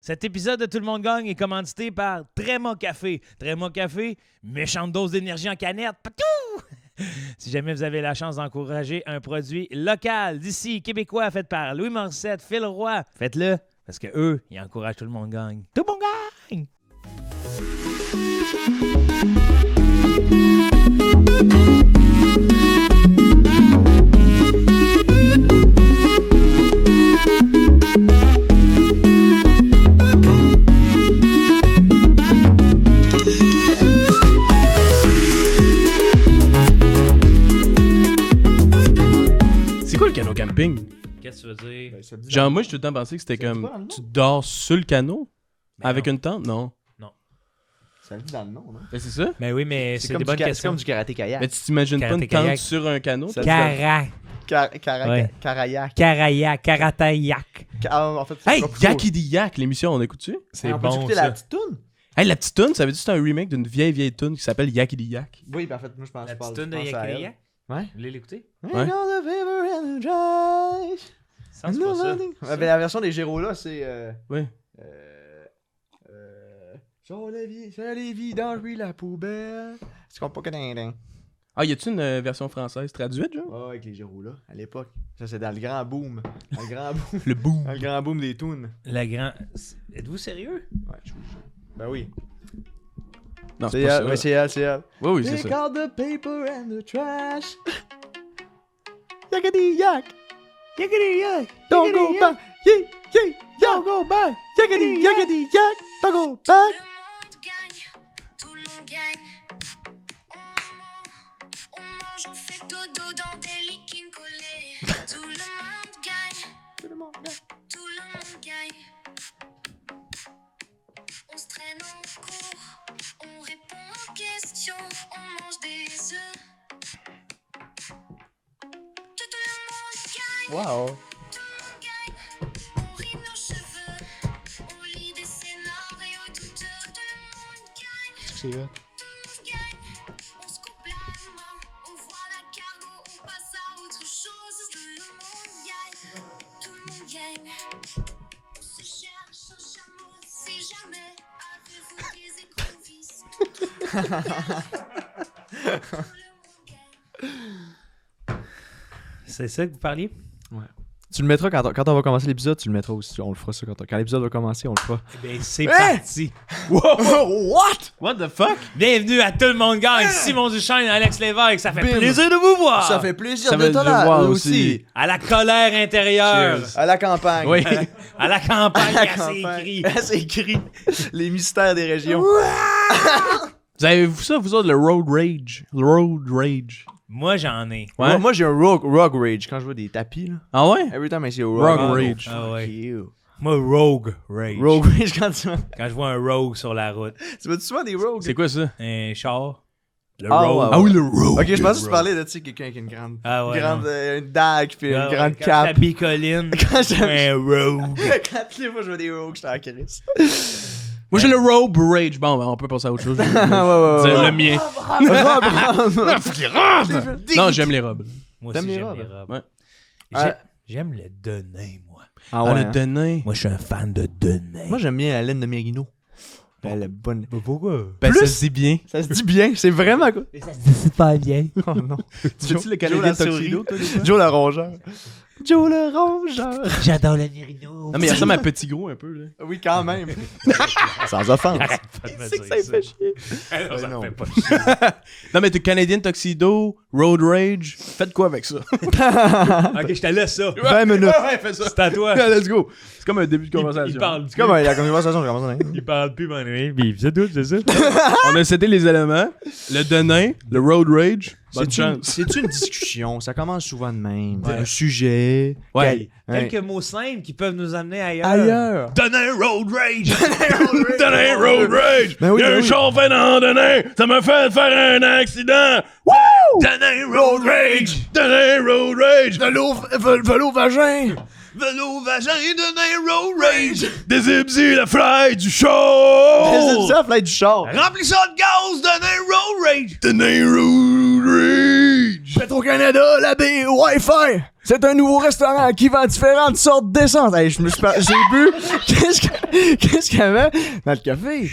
Cet épisode de Tout le monde gagne est commandité par Tréma Café. Tréma Café, méchante dose d'énergie en canette. Patou! Si jamais vous avez la chance d'encourager un produit local d'ici, québécois, fait par Louis Morissette, Phil Roy, faites-le parce que eux, ils encouragent Tout le monde gagne. Tout le monde gagne! C'est quoi le canot camping? Qu'est-ce que tu veux dire? Genre, moi, j'ai tout le temps pensé que c'était comme... Tu dors sur le canot? Avec une tente? Non. Ça le dit dans le nom, non? Ben, c'est ça? Mais oui, mais c'est comme des bonnes c'est questions. comme du karaté-kayak. Mais tu t'imagines pas une Karaté-kayak. tente sur un canot? Ça- Carayak. Karayak. Karatayak. En fait, Hey, pas plutôt- Yakidi Yak, l'émission, on écoute-tu? C'est On peut bon, écouter ça. la petite toune? Hey, la petite toune, ça veut dire que c'est un remake d'une vieille toune qui s'appelle Yakidi Yak. Oui, ben en fait, moi je pense La je petite pense- tune de je pense à elle. Yakiriyak. Ouais. Vous voulez l'écouter? Ouais. Ain't on the river and the drive. Ça, c'est pas ça. Ouais, ben, la version des Géros là, c'est. Oui. Sur les vidangeries, la poubelle. Tu comprends pas que ding. Ah, y a-tu une version française traduite, genre? Ouais, avec les Géros là, à l'époque. Ça, c'est dans le grand boom. Dans le grand boom. Le boom. Dans le grand boom des tunes. La grand... Êtes-vous sérieux? Ouais, je vous jure. Ben oui. Non, C'est c'est pas elle, ouais, ça. c'est elle, c'est elle. Oui, oui, c'est Take ça. out the paper and the trash. Yakety yak. Yakety yak. Don't go back. Yeah, yeah, don't go back. Yakety yak. Don't go back. Tout le monde gagne. On mange, on fait dodo dans des liquines collés. Tout le monde gagne. Tout le monde gagne. Tout le monde gagne. On se traîne en cours. On répond aux questions. On mange des œufs. Tout le monde gagne. Wow. Tout le monde gagne. On rit nos cheveux. On lit des scénarios douteux. Tout le monde gagne. C'est elle. Tout le monde gagne. On se coupe la main. On voit la cargo. On passe à autre chose. Tout le monde gagne. Tout le monde gagne. On se cherche un chameau. Si jamais avez-vous des écrevisses. Tout le monde gagne. C'est ça que vous parliez? Tu le mettras quand on va commencer l'épisode, tu le mettras aussi. On le fera ça quand l'épisode va commencer, on le fera. Eh bien, c'est Hein? parti. What? What the fuck? Bienvenue à Tout le monde gagne. Simon Duchesne, Alex Lévesque. Ça fait Bim. plaisir de vous voir. Ça fait plaisir Ça de fait te de là voir aussi. À la colère intérieure. Cheers. À la campagne. Oui. À la campagne, À la elle s'est campagne. écrit. Elle s'est écrit. Les mystères des régions. Vous avez-vous ça, vous autres, le road rage? Le road rage. Moi, j'en ai. Ouais? Moi, j'ai un rogue rage quand je vois des tapis. Là. Ah ouais? Every time I see a rogue, Rogue oh, rage. fuck Ah ouais. you. Moi, Rogue Rage. Rogue rage quand Quand je vois un Rogue sur la route. tu vois souvent des rogues. C'est quoi ça? Un char. Le Ah, Rogue. ouais, Ah oui, le road. Ok, je pensais que tu parlais de quelqu'un avec une grande, Ah ouais, grande non. une dague puis Ah une ouais, grande quand cape. la bicoline. Quand j'avais- Un Rogue. Quand les fois je vois des rogues, j'étais en crise. Moi, j'ai le road rage. Bon, ben, on peut passer à autre chose. ouais. C'est le mien. Non, j'aime les robes. Moi T'aimes aussi, les j'aime robes? les robes. Ouais. J'aime le Denain, moi. Ah Ah, ouais. le Denain. Moi, je suis un fan de Denain. Moi, j'aime bien la laine de Mérino. Elle est bonne. Pourquoi? Ben, Plus- ça se dit bien. Ça se dit bien, c'est vraiment quoi. Ça se dit super bien. Oh non. Tu fais-tu le Joe Canadien la Tuxedo, souris. toi, des fois? Joe le rongeur. Joe le rongeur. J'adore le Nérino. Non, mais il ressemble à Petit Gros un peu, là. Oui, quand même. Sans offense. Arrête pas de me C'est que dire ça fait chier. Ah non, ça non. me fait pas chier. Non, mais t'es Canadien Tuxedo, Road Rage. Faites quoi avec ça? Ok, je te laisse ça. 20 minutes. Ouais, fais ça. C'est à toi. Let's go. C'est comme un début de Il conversation. parle C'est comme la conversation, j'ai commencé. Il parle plus, mon ami. Puis c'est tout, c'est ça. On a cédé les éléments. Le Denain, le Road Rage. Bonne chance. C'est une discussion, ça commence souvent de même. Ouais. Un sujet. Ouais. Quelques mots simples qui peuvent nous amener ailleurs. Ailleurs. Denain Road Rage. Denain Road Rage. Ben oui, Il y a ben un oui. char fait dans Denain. Ça m'a fait faire un accident. Woo! Denain Road Rage. Denain Road Rage. Velo vagin. Vélo vagin, Denain Road Rage. Désibsi la fly du char. C'est ça, la flight du char. Remplis ça de gaz, Denain Road Rage. Denain Road Rage. Petro-Canada, la baie Wi-Fi. C'est un nouveau restaurant qui vend différentes sortes d'essence. Hey, j'ai bu. Qu'est-ce qu'il y avait dans le café?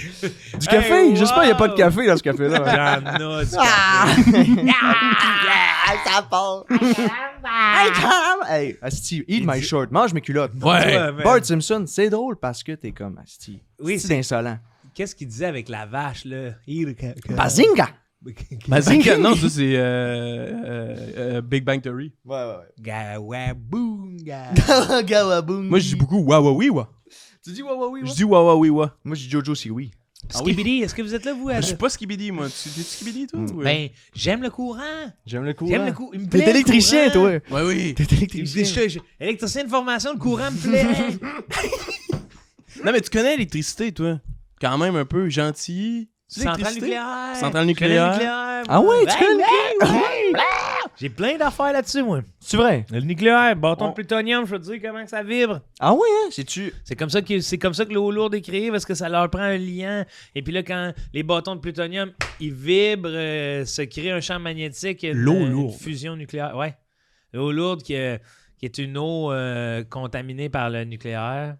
Du café? Hey, J'espère qu'il n'y a pas de wow! café dans ce café-là. J'en ai du Ça part. Hey, calme! Hey, Asti, eat my short. Mange mes culottes. Ouais, man. Bart Simpson, c'est drôle parce que t'es comme Asti. Oui, c'est insolent. Qu'est-ce qu'il disait avec la vache, là? Bazinga! Bazinga, non, ça c'est Big Bang Theory. Ouais. Gawabunga. Gawaboom. Moi, je dis beaucoup Wawawiwa. Tu dis oui. Je dis Wawawiwa. Moi, je dis Jojo, c'est oui. Skibidi, est-ce que vous êtes là, vous? Je suis pas Skibidi, moi. Tu es Skibidi, toi? ou- Ben, j'aime le courant. J'aime le courant. J'aime le courant. Il me plaît, T'es le électricien, courant. toi. Ouais, oui. T'es électricien. Électricien de formation, le courant me plaît. Non, mais tu connais l'électricité, toi. Quand même un peu. Gentil. Tu sais, Centrale l'électricité? nucléaire. Centrale Je connais le nucléaire. Ah ouais, tu connais le nucléaire? J'ai plein d'affaires là-dessus, moi. C'est vrai? Le nucléaire, bâton de plutonium, je veux te dire comment que ça vibre. Ah ouais, hein? C'est-tu... C'est comme ça que l'eau lourde est créée, parce que ça leur prend un liant. Et puis là, quand les bâtons de plutonium, ils vibrent, se crée un champ magnétique. L'eau une lourde. fusion nucléaire, ouais. L'eau lourde qui est une eau contaminée par le nucléaire,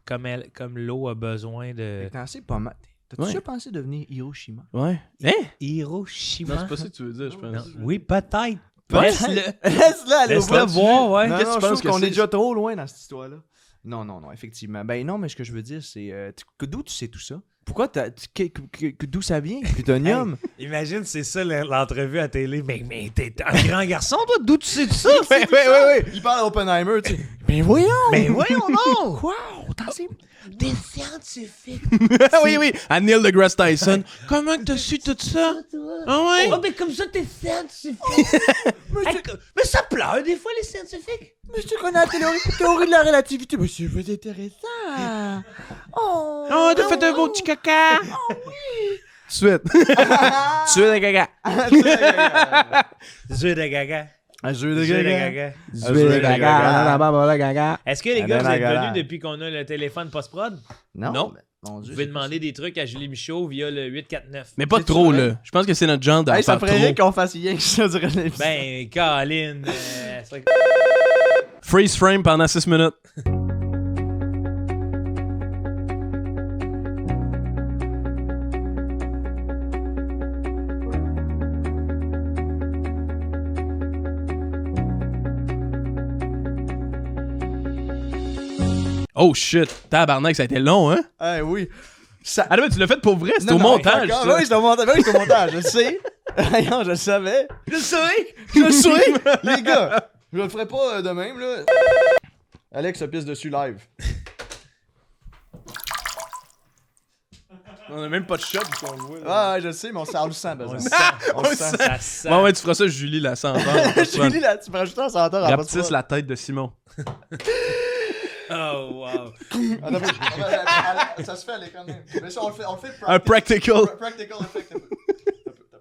comme l'eau a besoin de... T'as assez pas mal. T'as-tu Ouais. déjà pensé devenir Hiroshima? Ouais. Hein? Hiroshima. Non, c'est pas ça que tu veux dire, je pense. Non. Oui, peut-être. Laisse-le. Laisse-le aller au Laisse-le bout. voir, ouais. Non, Qu'est-ce que non, tu je penses trouve que qu'on c'est? est déjà trop loin dans cette histoire-là. Non, effectivement. Ben non, mais ce que je veux dire, c'est... d'où tu sais tout ça? Pourquoi d'où ça vient, plutonium? Imagine, c'est ça l'entrevue à télé. Mais t'es un grand garçon, toi, d'où tu sais tout ça? Ouais. Il parle à Oppenheimer, tu sais. Mais voyons! Mais voyons donc! Quoi? T'en sais... Des scientifiques. Oui. À Neil deGrasse Tyson. Comment que t'as su tout ça? Ah ouais? Oh, mais comme ça, t'es scientifique. Mais ça pleure des fois, les scientifiques. Mais tu connais la théorie de la relativité. Mais c'est intéressant. Oh, t'as fait un beau petit caca. Suite. Suite à caca. Jeu de gaga. Un jeu de Jeu de gaga. gaga. Jeu de gaga. Est-ce que les gars, vous êtes venus depuis qu'on a le téléphone post-prod? Non. Non. Mon Vous Dieu. pouvez demander des trucs à Julie Michaud via le 849. Mais pas C'est trop, vrai? là. Je pense que c'est notre genre d'en Hey, ça faire ferait rien trop. qu'on fasse rien que ça durant l'épisode. Ben, Colin. Freeze frame pendant 6 minutes. Oh shit, tabarnak, ça a été long, hein? Eh oui. Ça... Ah non, mais tu l'as fait pour vrai, c'était au Non, montage. encore- ça. Oui, c'était au montage. Oui, c'était au montage, je le sais. Non, je le savais. Je le savais. Je le sais. Les gars, je le ferai pas de même, là. Alex se pisse dessus live. On a même pas de shot qu'on le voit. là. Ah, je le sais, mais on le sent, On besoin. le sent. On le sent. Ça sent. Ouais, ouais, tu feras ça, Julie, la senteur. Julie, là, tu peux rajouter un senteur à Rapetisse la tête de Simon. Oh, wow. Ça se fait, elle est quand même. Mais ça, on le fait Un practical. Practical effect.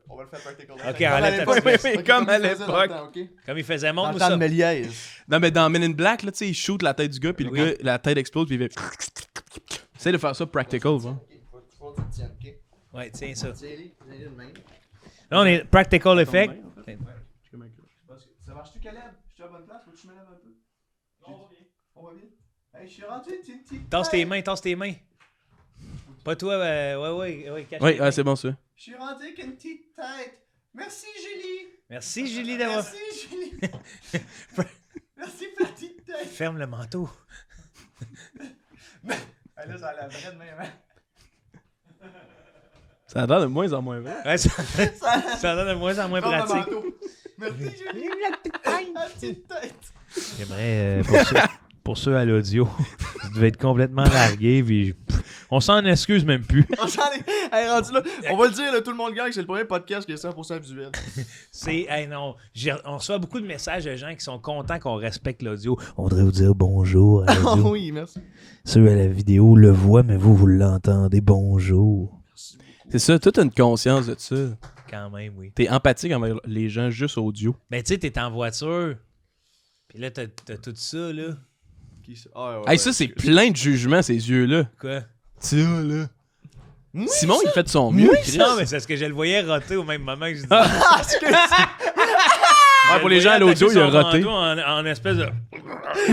On va le faire practical effect. Ok, enlève ta l'époque. petite veste. Ok, Comme à il faisait dans le l'époque. temps, ok? Comme il faisait, Dans montre-nous le temps ça. de Méliès. Non, mais dans Men in Black, là, tu sais, il shoot la tête du gars, puis le Oui. gars, la tête explose, puis il fait. Essaye de faire ça practical, hein. Faut que tu tiennes, ok? Ouais, tiens ça. Tiens-les de même. Là, on est practical effect. Ça marche-tu, Caleb? Je suis à la bonne place? Faut que tu me lèves un peu? Non, on va bien. On va bien? Hey, je suis rendu une petite... Tasse tes mains, tasse tes mains. Pas toi, ouais, cache Oui, tes mains. c'est bon, ça. Je suis rendu avec une petite tête. Merci, Julie. Merci, Julie, d'avoir... Merci, Julie. Merci, petite tête. Ferme le manteau. Hey, là, ça a la vraie de même, hein? Ça a l'air de moins en moins vrai. Ouais, ça donne de moins en moins Ferme le pratique. manteau. Merci, Julie. La petite tête. J'aimerais, pour ceux à l'audio, vous devez être complètement largués, puis on s'en excuse même plus. On s'en est... Hey, rendu là. On va le dire, là, tout le monde gagne, c'est le premier podcast qui est 100% visuel. Hey, non, on reçoit beaucoup de messages de gens qui sont contents qu'on respecte l'audio. On voudrait vous dire bonjour à Oh l'audio. oui, merci. Ceux à la vidéo le voient, mais vous l'entendez. Bonjour. C'est ça, toi, t'as une conscience de ça. Quand même, oui. T'es empathique envers les gens juste audio. Ben, tu sais, t'es en voiture, puis là, t'as tout ça, là. Qui ça? Ah, ouais, Hey, ça, c'est plein de jugements, ces yeux-là. Quoi? Ça, là. Oui, Simon, il fait de son mieux. Chris. Non, mais c'est parce que je le voyais roter au même moment que je disais. Ah, excuse. pour les gens à l'audio, il a roté. En espèce de...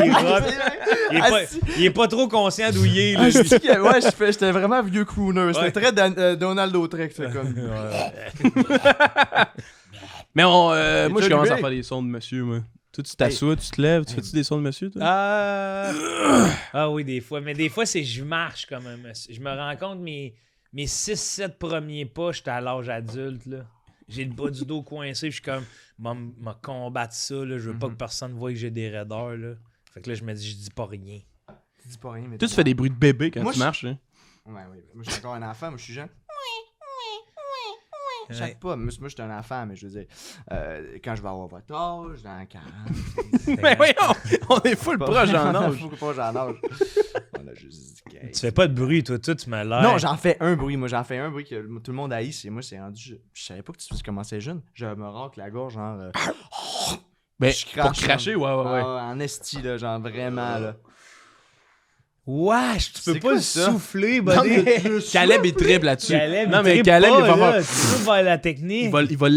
Il rote. Il est pas trop conscient d'où il est. Là, lui. Ouais, j'étais vraiment vieux crooner. C'était très Donald Lautrec, c'est comme. Mais moi, je Johnny commence à Ray. faire des sons de monsieur, moi. Toi, tu t'assois, tu te lèves, tu fais-tu des sons de monsieur, toi? Ah oui, des fois. Mais des fois, c'est je marche comme un monsieur. Je me rends compte, mes 6-7 premiers pas, j'étais à l'âge adulte. Là. J'ai le bas du dos coincé, puis je suis comme, m'a combattre ça. Là. Je veux pas que personne voie que j'ai des raideurs. Là. Fait que là, je me dis, je dis pas rien. Tu dis pas rien, mais. Toi, tu fais des bruits de bébé quand Moi, tu marches, hein? Ouais. Moi, je suis encore un enfant, moi, je suis jeune. Chaque pas. Moi, je suis un enfant, mais je veux dire, quand je vais avoir votre âge, dans 40. Mais voyons, on est full proche en âge. Full proche en âge. On a juste dit Tu fais pas de bruit, toi, tu m'as l'air. Non, j'en fais un bruit. Moi, j'en fais un bruit que tout le monde haït. Moi, c'est rendu. Je savais pas que tu commençais jeune. Je me racle la gorge, genre. Ben, je pour crache, cracher, ouais. En esti, là, genre vraiment, là. Wesh, tu peux C'est pas quoi le ça? souffler, Non, buddy. mais Caleb est triple là-dessus. Caleb, non, il mais trippe Caleb, pas, il va là. faire... Tu peux faire la technique. Il va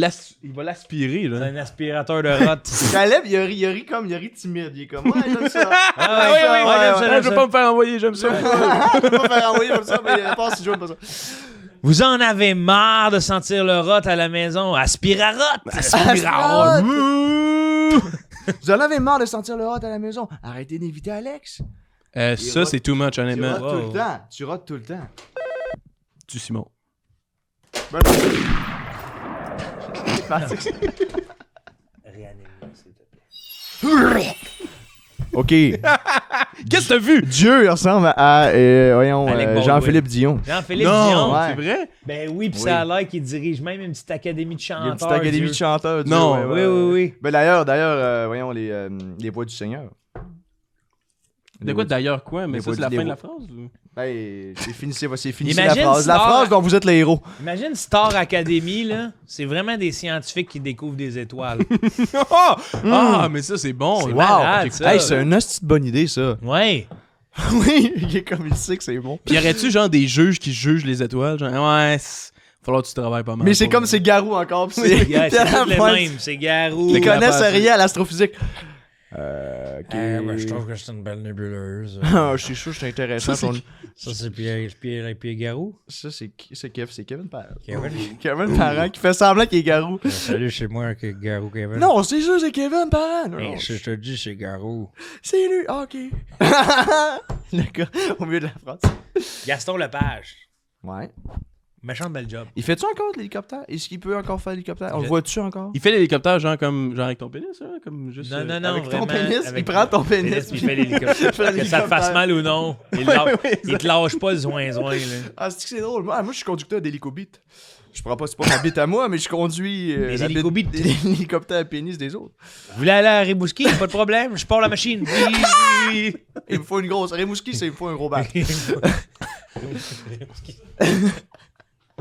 l'aspirer, C'est là. un aspirateur de rot. Caleb, il rit timide. Il est comme, ouais, j'aime ça. Ah oui, j'aime ça, je veux pas me faire envoyer, j'aime ça. Je vais pas faire envoyer comme ça, mais pas si je veux pas ça. Vous en avez marre de sentir le rot à la maison? Aspire à rot! Aspire à rot! Vous en avez marre de sentir le hot à la maison? Arrêtez d'éviter Alex. Ça, c'est too much, Tu honnêtement. rotes tout le temps. Tu rotes tout le temps. Tu, Simon. Réanime-le, s'il te plaît. OK. Qu'est-ce que t'as vu? Dieu, il ressemble à voyons, Alec Baldwin. Jean-Philippe Dion. Jean-Philippe Non, Dion. Ouais. c'est vrai? Ben oui, pis Oui. ça a l'air qu'il dirige même une petite académie de Il y a chanteurs. une petite académie Dieu. de chanteurs. Dieu, Non. ouais. Oui. Ben d'ailleurs, voyons, les voix du Seigneur. De quoi d'ailleurs quoi? Mais les ça, c'est voix la du- fin de les la phrase? Ou? Ben, c'est fini Imagine la phrase. La Star- phrase dont vous êtes les héros. Imagine Star Academy, là. C'est vraiment des scientifiques qui découvrent des étoiles. Ah, mais ça, c'est bon. C'est Wow. malade, J'ai- ça. Hey, c'est une hostie de bonne idée, ça. Ouais. Oui, il est comme il sait que c'est bon. Puis y aurait-tu genre des juges qui jugent les étoiles? Genre, ouais, falloir que tu travailles pas mal. Mais c'est pour- comme c'est Garou encore. Pis c'est Yeah, puis à c'est la toutes les fin, mêmes. C'est Garou. ils connaissent capable. rien à l'astrophysique. Ok. je trouve que c'est une belle nébuleuse. Ah, je suis chaud, c'est intéressant. Ça, c'est- Ça, c'est Pierre Garou. Ça, c'est Kevin Parent. Kevin. Kevin Parent qui fait semblant qu'il est Garou. Salut, c'est moi, Garou Kevin. Non, c'est sûr, c'est Kevin Parent. Non, non, Je te dis, c'est Garou. c'est lui. Ah, ok. Le gars, au milieu de la phrase. Gaston Lepage. Ouais. Méchant bel job. Il fait-tu encore de l'hélicoptère? Est-ce qu'il peut encore faire l'hélicoptère? On le Je- voit-tu encore? Il fait l'hélicoptère genre avec ton pénis, hein? Comme juste. Non, avec vraiment. ton pénis? avec- Il prend ton pénis. puis il fait l'hélicoptère. fait Que ça te fasse l'hélicoptère. mal ou non. Il te lâche pas le zoin-zoin, là. Ah, c'est que c'est drôle. Moi, je suis conducteur d'hélicobite. Je prends pas, c'est pas ma bite à moi, mais je conduis Les la bite- hélicobites. l'hélicoptère à pénis des autres. Vous voulez aller à Rimouski? Pas de problème. Je pars la machine. Oui. Il me faut une grosse. Rimouski, c'est il me faut un gros bac.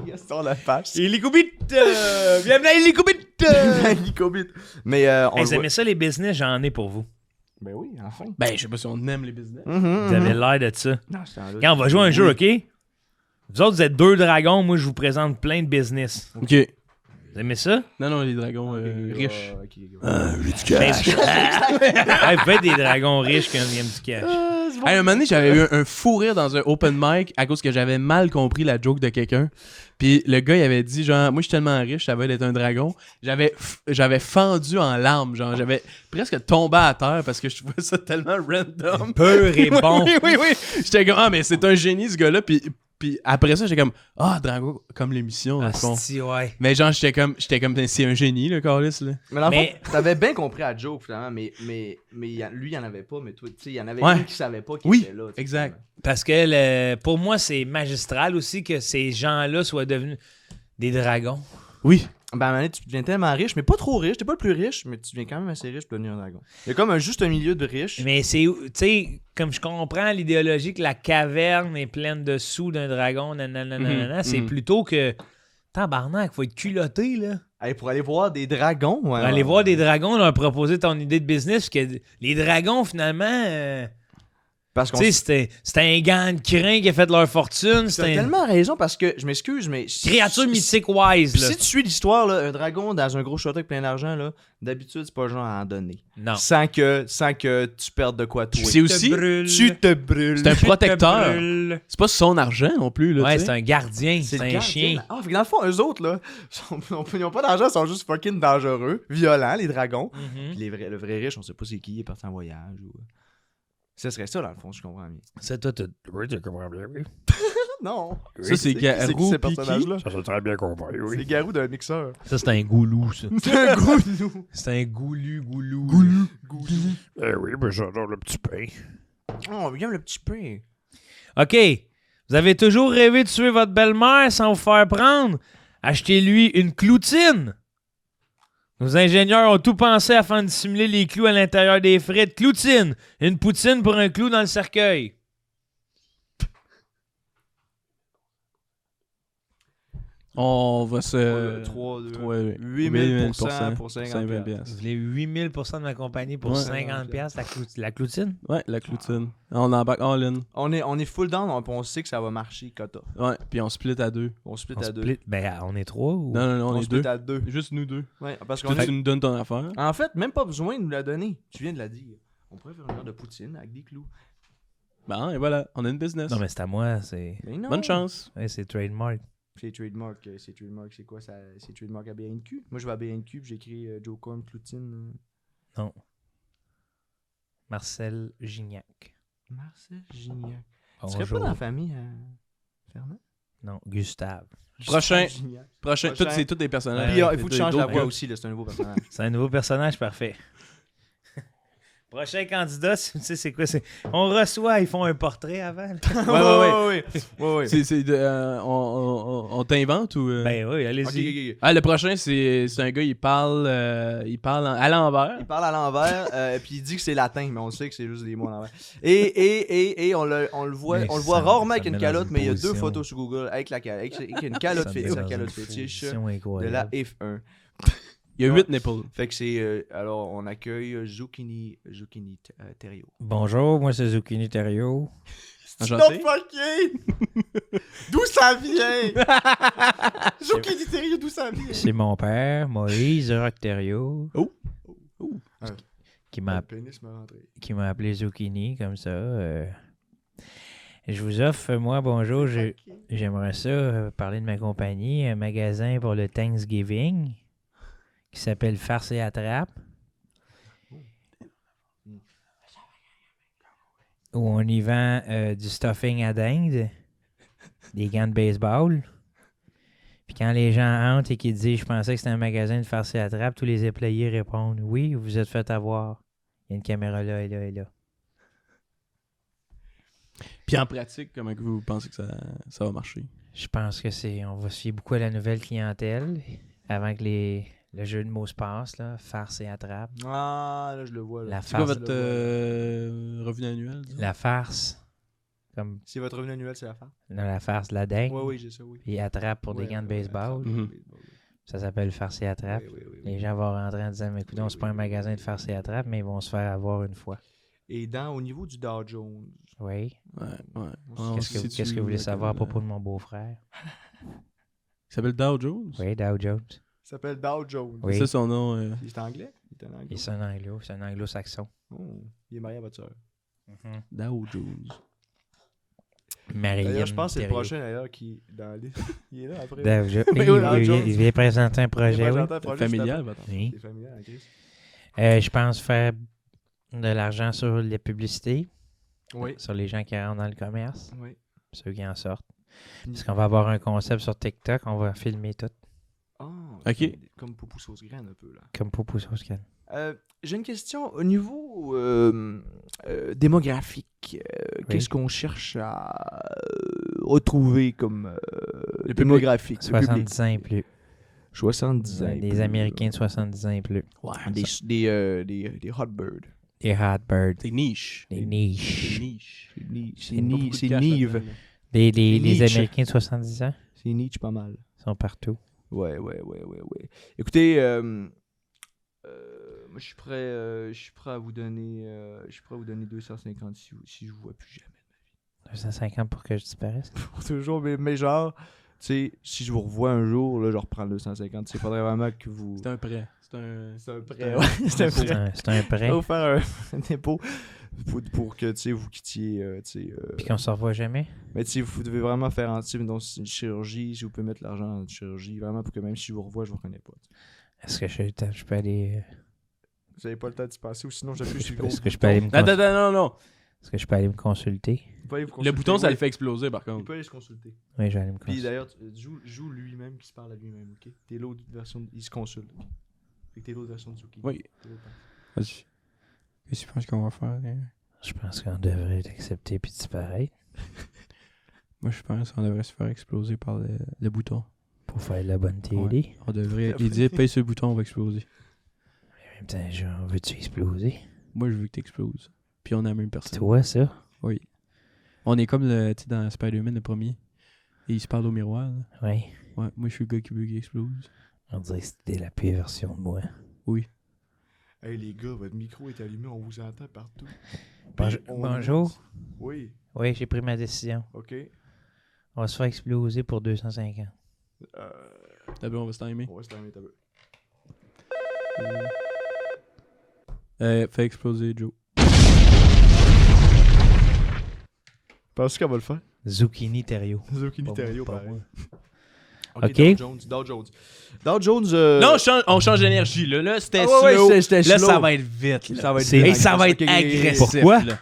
Gaston Lepage. Hélicobite! Bienvenue à Hélicobite! Hélicobite. Mais on Hey, le vous voit. aimez ça, les business? J'en ai pour vous. Ben oui, enfin. Ben, je sais pas si on aime les business. Vous avez l'air de ça. Non, c'est un Quand on va jouer un jeu, OK? Vous autres, vous êtes 2 dragons. Moi, je vous présente plein de business. Ok. Vous aimez ça? Non, les dragons riches. Ben, hey, vous faites des dragons riches quand il y a du cash. Hey, un moment donné, j'avais eu un fou rire dans un open mic à cause que j'avais mal compris la joke de quelqu'un. Puis le gars, il avait dit, genre, moi, je suis tellement riche, ça va être un dragon. J'avais fendu en larmes, genre, j'avais presque tombé à terre parce que je trouvais ça tellement random. Pur et bon. Oui. J'étais comme, ah, mais c'est un génie, ce gars-là. Puis après ça, j'étais comme, ah, dragon, comme l'émission, dans le fond. Asti, ouais. Mais genre, j'étais comme, c'est un génie, le Carlis, là. Mais dans le Mais- fond, t'avais bien compris à Joe, finalement, mais lui, il en avait pas, mais toi, tu sais, il y en avait Ouais. une qui savait pas qu'il Oui, était là. tu sais. exact. Parce que pour moi, c'est magistral aussi que ces gens-là soient devenus des dragons. Oui. Ben, à un moment donné, tu deviens tellement riche, mais pas trop riche, t'es pas le plus riche, mais tu deviens quand même assez riche pour devenir un dragon. Il y a comme juste un milieu de riches. Mais c'est, tu sais, comme je comprends l'idéologie que la caverne est pleine de sous d'un dragon, nanana, c'est plutôt que, tabarnak, faut être culotté, là. Hey, pour aller voir des dragons, ouais. Aller voir des dragons, leur proposer ton idée de business, parce que les dragons, finalement, Parce qu'on Tu sais, c'était un gang de crin qui a fait leur fortune. T'as C'était une tellement raison parce que, je m'excuse, mais... créature mythique wise, Puis là. si tu suis l'histoire, là, un dragon dans un gros château avec plein d'argent, là, d'habitude, c'est pas le genre à en donner. Non. Sans que tu perdes de quoi toi. C'est aussi, Tu te brûles. c'est un protecteur. C'est pas son argent non plus, là. Ouais, tu sais. c'est un gardien, le c'est un gardien. chien. Ah, fait que dans le fond, eux autres, là, ils ont pas d'argent, ils sont juste fucking dangereux, violents, les dragons. Mhm. Puis le vrai riche, on sait pas c'est qui, il est parti en voyage ou... Ce serait ça, dans le fond, je comprends bien. C'est toi, oui, tu comprends bien, oui. Non. Ça, c'est Garou, qui, ces puis qui? personnages-là? Ça, c'est très bien compris, C'est Garou d'un mixeur. Ça, c'est un goulou, ça. C'est un goulou. C'est un goulu. Goulou. Eh oui, mais j'adore le petit pain. Oh, bien le petit pain. OK. Vous avez toujours rêvé de tuer votre belle-mère sans vous faire prendre? Achetez-lui une cloutine. Nos ingénieurs ont tout pensé afin de simuler les clous à l'intérieur des frites. Cloutine. Une poutine pour un clou dans le cercueil. On va se... 3, 2, 8000% 8000% pour 50 50 piastres. Vous voulez 8000% de ma compagnie pour Ouais. 50$ la cloutine? Ouais, la cloutine. On embarque all in. On est full down, on sait que ça va marcher, Kata. Ouais, puis on split à 2. On split On à 2. split. Ben, on est 3 ou... Non, on est split 2. à 2. Juste nous 2. Ouais, parce qu'on Toi, est... tu nous donnes ton affaire. En fait, même pas besoin de nous la donner. Tu viens de la dire. On pourrait faire une heure de poutine avec des clous. Bon, et voilà, on a une business. Non, mais c'est à moi, c'est... Mais non. Bonne chance. Ouais, c'est trademark. C'est trademark, c'est quoi ça? C'est trademark à BNQ. Moi, je vais à BNQ, puis j'écris Joe Corn Cloutine. Non. Marcel Gignac. Marcel Gignac. Tu serais pas Bonjour. dans la famille Fernand? Non, Gustave. Prochain. Gignac. Prochain, Prochain. c'est tous des personnages. Puis, il faut que tu changes la d'autres voix gars. aussi, là, c'est un nouveau personnage. C'est un nouveau personnage parfait. Prochain candidat, tu sais c'est quoi? On reçoit, ils font un portrait avant. là. ouais. On t'invente ou... Ben oui, Ok, allez-y. ok. Ah, le prochain, c'est un gars, il parle à l'envers. Il parle à l'envers, puis il dit que c'est latin, mais on sait que c'est juste des mots à l'envers. Et on le voit, Mais on le voit ça- rarement ça avec me une met dans calotte, une mais il y a 2 position. photos sur Google avec une calotte Ça me met dans une fétiche position de incroyable. la F1. Il y a 8 nipples. Fait que c'est. Alors, on accueille Zucchini Terrio. Bonjour, moi c'est Zucchini Terrio. Enchanté. fucking! D'où ça vient? Zucchini Terrio, d'où ça vient? C'est mon père, Moïse Rock Terrio. Oh. Qui m'a Le pénis m'a rentré. qui m'a appelé Zucchini, comme ça. Je vous offre, moi, bonjour, j'aimerais ça parler de ma compagnie, un magasin pour le Thanksgiving qui s'appelle Farce et Attrape. Où on y vend du stuffing à dinde, des gants de baseball. Puis quand les gens entrent et qu'ils disent « Je pensais que c'était un magasin de Farce et Attrape », tous les employés répondent « Oui, vous êtes fait avoir. Il y a une caméra là et là et là. » Puis en pratique, comment que vous pensez que ça va marcher? Je pense que on va se fier beaucoup à la nouvelle clientèle avant que le jeu de mots se passe, là, farce et attrape. Ah, là, je le vois. Là. La C'est quoi farce, votre revenu annuel? disons? la farce, comme C'est votre revenu annuel, c'est la fin? dans la farce, la dingue, Oui, j'ai ça, oui. et attrape pour des Ouais, gants de ouais, baseball. ouais, Mhm. ouais, ouais. Ça s'appelle farce et attrape. Oui, oui, oui, oui. Les gens vont rentrer en disant, mais écoute, c'est pas un magasin de farce et attrape, mais ils vont se faire avoir une fois. Et au niveau du Dow Jones, Oui. Ouais. Qu'est-ce que vous voulez savoir à propos de mon beau-frère? Il s'appelle Dow Jones? Oui, Dow Jones. il s'appelle Dow Jones. Oui. C'est ça son nom? Il est anglais? Il est un anglais. C'est un anglo, c'est un anglo-saxon. Oh, il est marié à votre soeur. Dow Jones. Marianne D'ailleurs, je pense que c'est le Thériault. prochain d'ailleurs qui est dans la liste. Il est là après. Dow Jo- Oui, il, Dow il- Jones. il vient présenter un Il est projet, oui. présenté un projet juste Familial, après. votre Oui. C'est familial, en crise. Je pense faire de l'argent sur les publicités, Oui. sur les gens qui rentrent dans le commerce, Oui. ceux qui en sortent. Parce qu'on va avoir un concept sur TikTok, on va filmer tout, Ah, Ok. Comme Poupou Sauce Graine un peu là. comme Poupou Sauce Canne. J'ai une question au niveau démographique. Qu'est-ce qu'on cherche à retrouver comme Le démographique? le public? 70 ans et plus. 70 ans. et Des plus, Américains de 70 ans et plus. Ouais. Des hot birds. Des hot birds. C'est niche. Des niches. C'est niche. C'est Nive. Des Nietzsche. Américains de 70 ans C'est Nietzsche pas mal. sont partout. Ouais. Écoutez, Moi, je suis prêt à vous donner 250 si je vous vois plus jamais. 250 pour que je disparaisse. Pour toujours, mais genre, tu sais, si je vous revois un jour, là, je reprends le 250. Il faudrait vraiment que vous... C'est un prêt. C'est un prêt, ouais. C'est un prêt. C'est un prêt. Je vais vous faire un dépôt pour que, tu sais, vous quittiez, Puis qu'on se revoit jamais. Mais tu sais, vous devez vraiment faire un type, donc c'est une chirurgie, si vous pouvez mettre l'argent dans une chirurgie, vraiment pour que même si je vous revois, je vous reconnais pas. Est-ce que je peux aller... Vous avez pas le temps d'y passer ou sinon j'appuie sur le Est-ce gros que je peux aller me Attends, non. Est-ce que je peux aller me consulter? Vous pouvez vous Le consulter, bouton, ça oui. le fait exploser, par Il contre. peut aller se consulter. Oui, je vais aller me Puis consulter. d'ailleurs, joue lui-même qui se parle à lui-même, ok? T'es l'autre version, il se consulte. Ok? Fait que t'es l'autre version de Zuki. Oui. T'es l'autre partie. Vas-y. Qu'est-ce que tu penses qu'on va faire? Je pense qu'on devrait l'accepter puis disparaître Moi, je pense qu'on devrait se faire exploser par le bouton. pour faire de la bonne télé. On devrait lui dire, paye ce bouton, on va exploser. En même temps, genre, veux-tu exploser? Moi, je veux que t'exploses. Puis on a la même C'est personne. toi, ça? Oui. On est comme tu sais, dans Spider-Man, le premier. Et il se parle au miroir. Là. Oui. Ouais, moi, je suis le gars qui veut qu'il explose. On dirait que c'était la pire version de moi. Hey les gars, votre micro est allumé, on vous entend partout. Bonjour. Oui, Oui, j'ai pris ma décision. ok. On va se faire exploser pour 250. D'abord, on va se timer. On va se terminer ta peu. Fais exploser, Joe. Penses-tu qu'elle va le faire? Zucchini Terrio. Zucchini Pas Terrio, moi, pas pareil. moi. Ok. Ok. Dow Jones. Dow Jones. Non, on change d'énergie. Là, c'était Ah ouais, slow. c'était Là, slow. ça va être vite. Là. Ça va être C'est- Et ça va être Ok, agressif. Pourquoi? là.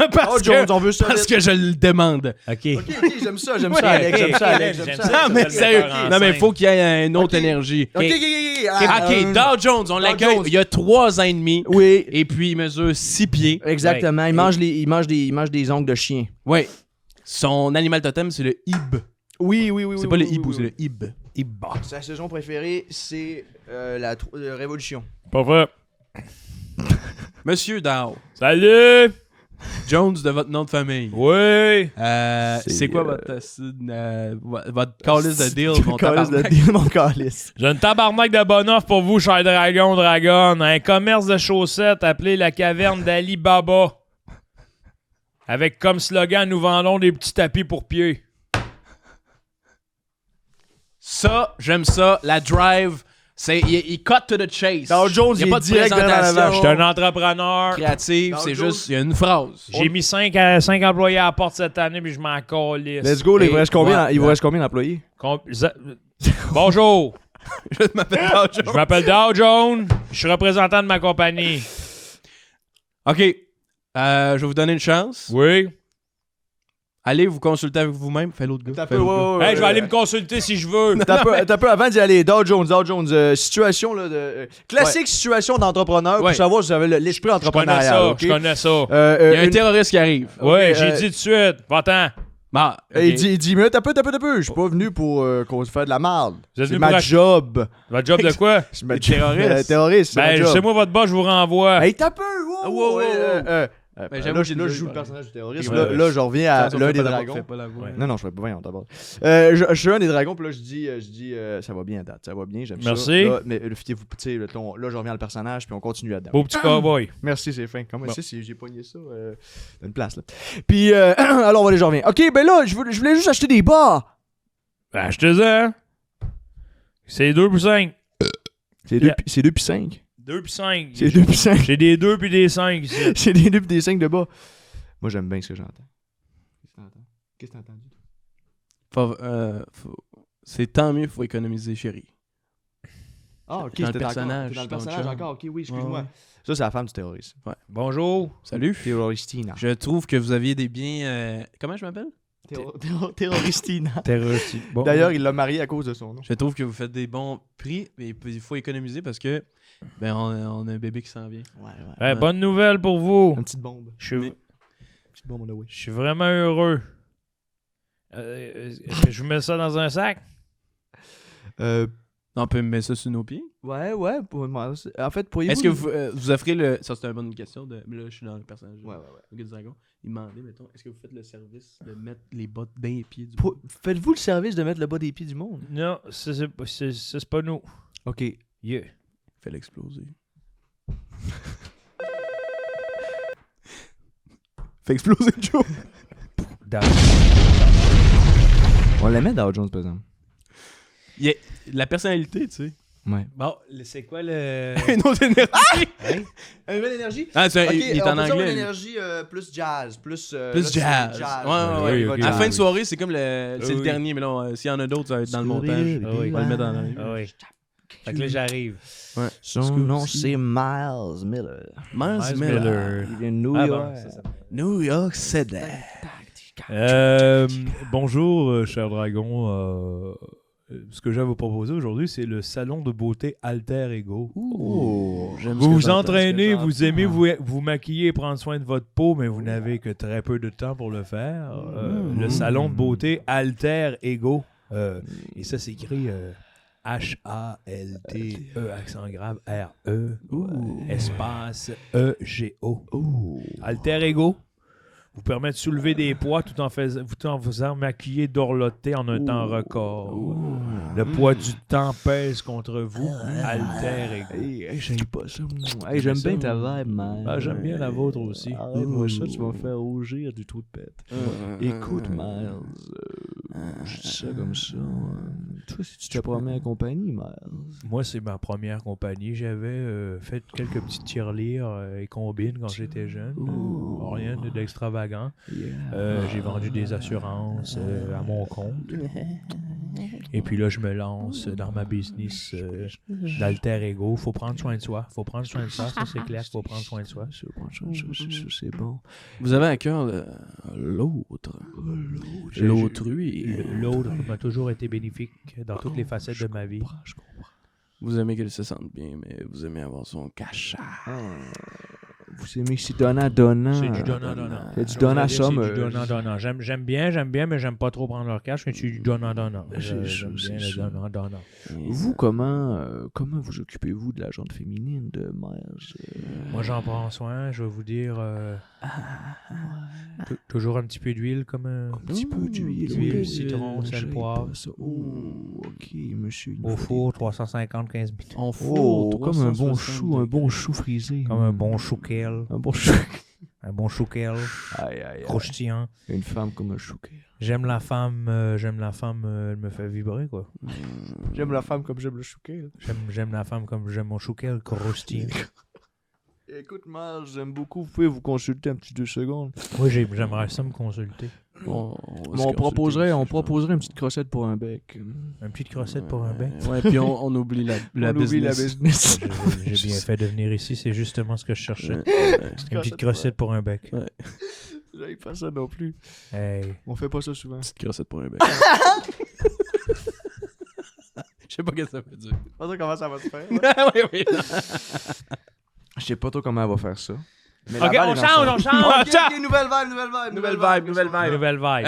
Dow parce Jones, que, on veut ça. parce que je le demande. OK. Ok, j'aime ça, Ouais, Alex, ok, j'aime ça, ok, Alex, j'aime j'aime ça. ça. Non, mais ça, sérieux. le faire Non, mais il enceinte. faut qu'il y ait une autre Ok. énergie. Ok. OK, Dow Jones, on Dow l'accueille. Jones. Il y a 3 ans et demi. Oui, Et puis, il mesure 6 pieds. exactement. Il mange des ongles de chien. Oui. Son animal totem, c'est le hib. Oui. C'est pas le hibou, c'est le hib. Sa saison préférée, c'est la Révolution. Pas vrai. Monsieur Dow, Salut! Jones de votre nom de famille. Oui! C'est quoi votre calice de deal, mon Calice de tabarnak? deal, mon calice. J'ai une tabarnak de bonne offre pour vous, cher Dragon. Un commerce de chaussettes appelé la caverne d'Ali Baba. Avec comme slogan, nous vendons des petits tapis pour pieds. Ça, j'aime ça. La drive, il cut to the chase. Dow Jones, y a il pas est de direct dans la présentation vache. Je suis un entrepreneur. créative, Dow c'est Jones. juste, il y a une phrase. J'ai mis 5 employés à la porte cette année, puis je m'en calisse. Let's go, là, il vous Et reste combien voilà. il vous reste combien d'employés? Bonjour, Je m'appelle Dow je Jones. m'appelle Dow Jones. Je suis représentant de ma compagnie. OK, je vais vous donner une chance. Oui. Allez vous consulter avec vous-même. Fais l'autre gars. T'as Fais peu, l'autre gars. Hey, je vais aller me consulter si je veux. T'as peu avant d'y aller. Dow Jones, situation là, classique situation d'entrepreneur pour Ouais. savoir si vous avez l'esprit Je connais entrepreneurial. ça, ok? je connais ça. Il y a un une- terroriste qui arrive. Ouais, ok, j'ai dit tout de suite. Va-t'en. Bah, Il dit, mais t'as peu. Je suis pas venu pour qu'on se fasse de la merde. Vous êtes C'est venu ma pour job. Votre job de quoi? C'est ma Terroriste. terroriste, c'est ma Ben, job. c'est moi votre boss, je vous renvoie. Hey, t'as peu! Wow, Wow, wow, wow. là, j'avoue, je j'ai joue le déjà personnage du terroriste. Ouais, Là, ouais. là, je reviens à Attention, l'un fais des pas la voix, dragons. fais pas la voix. Ouais. Non, je fais pas voyons d'abord. Je suis un des dragons, puis là, je dis ça va bien, date, ça va bien, j'aime ça. Merci. Là, mais fiez-vous, tu sais, là, je reviens à le personnage, puis on continue là-dedans. Beau petit cowboy. Merci, c'est fin. Comment Bon. ça, si j'ai pogné ça dans une place, là. Puis, alors, on va aller, je reviens. Ok, ben là, je voulais juste acheter des bas. Ben, achetez-en. Hein? C'est 2 puis 5. C'est 2 puis 5. 2 puis 5. C'est 2 puis 5. J'ai des 2 puis des 5 ici. C'est des 2 puis des 5 de bas. Moi, j'aime bien ce que j'entends. Qu'est-ce que t'as entendu? C'est tant mieux, faut économiser, chérie. Ah, ok, Dans le c'était personnage, Dans le dans le personnage chum. encore, ok, oui, excuse-moi. Ouais. Ça, c'est la femme du terroriste. Bonjour. Salut. Terroristina. Je trouve que vous aviez des biens... Comment je m'appelle? Terroristina. Terroriste. Bon. D'ailleurs, il l'a marié à cause de son nom. Je trouve que vous faites des bons prix, mais il faut économiser parce que on a un bébé qui s'en vient. Ouais. Ouais, bonne nouvelle pour vous. Une petite bombe. Je suis, Une petite bombe, on a oui. je suis vraiment heureux. Est-ce que je vous mets ça dans un sac? On peut mettre ça sur nos pieds. Ouais. En fait, pourriez-vous... Est-ce que vous offrez le... Ça, c'est une bonne question. Mais là, je suis dans le personnage. Ouais. Le gars du dragon. Il demandait, mettons, est-ce que vous faites le service de mettre les bottes dans les pieds du Faites-vous le service de mettre le bas des pieds du monde? Non, c'est pas nous. Ok. Yeah. Fais l'exploser. Fait exploser Joe. On l'aimait Dow Jones, par exemple. Il y a la personnalité, tu sais. Ouais. Bon, c'est quoi le... Une autre énergie. Hein? Une nouvelle énergie? Ah, c'est Ok, il est on en peut dire anglais. une lui. énergie plus jazz, plus... là, Plus c'est jazz. Ouais. il va ok. À la jazz. fin de soirée, c'est comme le, c'est Oui. le dernier, mais là, s'il y en a d'autres, ça va être dans le montage. Ah oui. On va le mettre dans le... Ah oui. Fait que là, j'arrive. Ouais. Son nom, c'est Miles Miller. Miles Miller. Il vient de New Ah York. bon, c'est ça. New York City. Bonjour, cher dragon. Ce que j'ai à vous proposer aujourd'hui, c'est le salon de beauté Alter Ego. Oh, j'aime Vous vous entraînez, vous aimez vous maquiller et prendre soin de votre peau, mais vous n'avez que très peu de temps pour le faire. Le salon de beauté Alter Ego. Et ça s'écrit H-A-L-T-E, accent grave, R-E, espace E-G-O. Alter Ego vous permet de soulever des poids tout en faisant maquiller, dorloter en un temps record. Le poids du temps pèse contre vous. Alter Ego. Hey, j'aime pas ça. Hey, j'aime bien ta vibe, man. Ah, j'aime bien la vôtre aussi. Arrête-moi ça, tu vas me faire rougir du trou de pète. Écoute, Miles, je dis ça comme ça. Toi, si tu te promets en compagnie, Miles. Moi, c'est ma première compagnie. J'avais fait quelques petites tirelires et combines quand j'étais jeune. Rien d'extravagant. J'ai vendu des assurances à mon compte. Et puis là, je me lance dans ma business d'alter ego. Faut prendre soin de soi. Faut prendre soin de soi. Ça, c'est clair. Faut prendre soin de soi. C'est bon. Vous avez à cœur l'autre. L'autrui. L'autre m'a toujours été bénéfique dans toutes les facettes de ma vie. Je comprends. Vous aimez qu'elle se sente bien, mais vous aimez avoir son cachat. Vous aimez que c'est donnant-donnant. C'est du donnant-donnant. C'est du donnant-somme. C'est du donnant-donnant. J'aime bien, mais j'aime pas trop prendre leur cash, mais c'est du donnant-donnant. J'aime bien le donnant-donnant. Vous, comment vous occupez-vous de la jante féminine de Miles? Moi, j'en prends soin. Je vais vous dire... toujours un petit peu d'huile, comme un... petit peu d'huile. Huile, ok, citron, sel, j'aime poivre. pas ça. Oh, ok, monsieur. Au four, 350, 15 minutes. On Oh, fout comme un bon chou frisé. Comme un bon chouquel. Un bon chou. Un bon chouquel. Aïe, aïe, aïe. Croustillant. Une femme comme un chouquel. J'aime la femme, elle me fait vibrer, quoi. J'aime la femme comme j'aime le chouquel. J'aime la femme comme j'aime mon chouquel, croustillant. Écoute, Miles, j'aime beaucoup. Vous pouvez vous consulter un petit 2 secondes. Moi, j'aimerais ça me consulter. On proposerait une petite crossette pour un bec. Une petite crossette pour un bec. Ouais, puis on oublie la On oublie la business. J'ai bien fait de venir ici, c'est justement ce que je cherchais. Ouais. Une petite crossette pour un bec. J'avais pas ça non plus. Hey. On fait pas ça souvent. Petite crossette pour un bec. Je sais pas ce que ça veut dire. Pas trop comment ça va se faire. Oui. Je sais pas trop comment elle va faire ça. Mais Ok, on change. Ok, nouvelle vibe. Nouvelle vibe.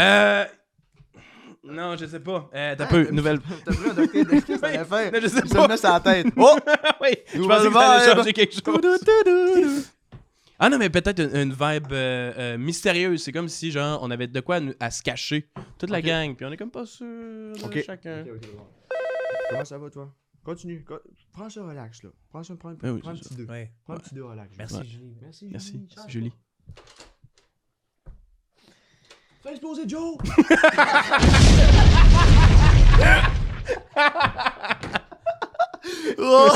Non, je sais pas. T'as peu, nouvelle... T'as pris un docteur ça allait faire. Mais je sais Ça pas. me met sur la tête. Oh! Oui, je Nouvelle pensais que t'allais vibe. changer quelque chose. Ah non, mais peut-être une vibe mystérieuse. C'est comme si, genre, on avait de quoi à se cacher. Toute la gang. Puis on est comme pas sûr de Ok. chacun. Comment ça va, toi? Continue. Prends ça relax, là. Prends un oui, petit c'est 2. Ouais. Prends un petit 2 relax. Merci, Ouais. Julie. Merci, Merci, Julie. Fais exploser Joe! Non,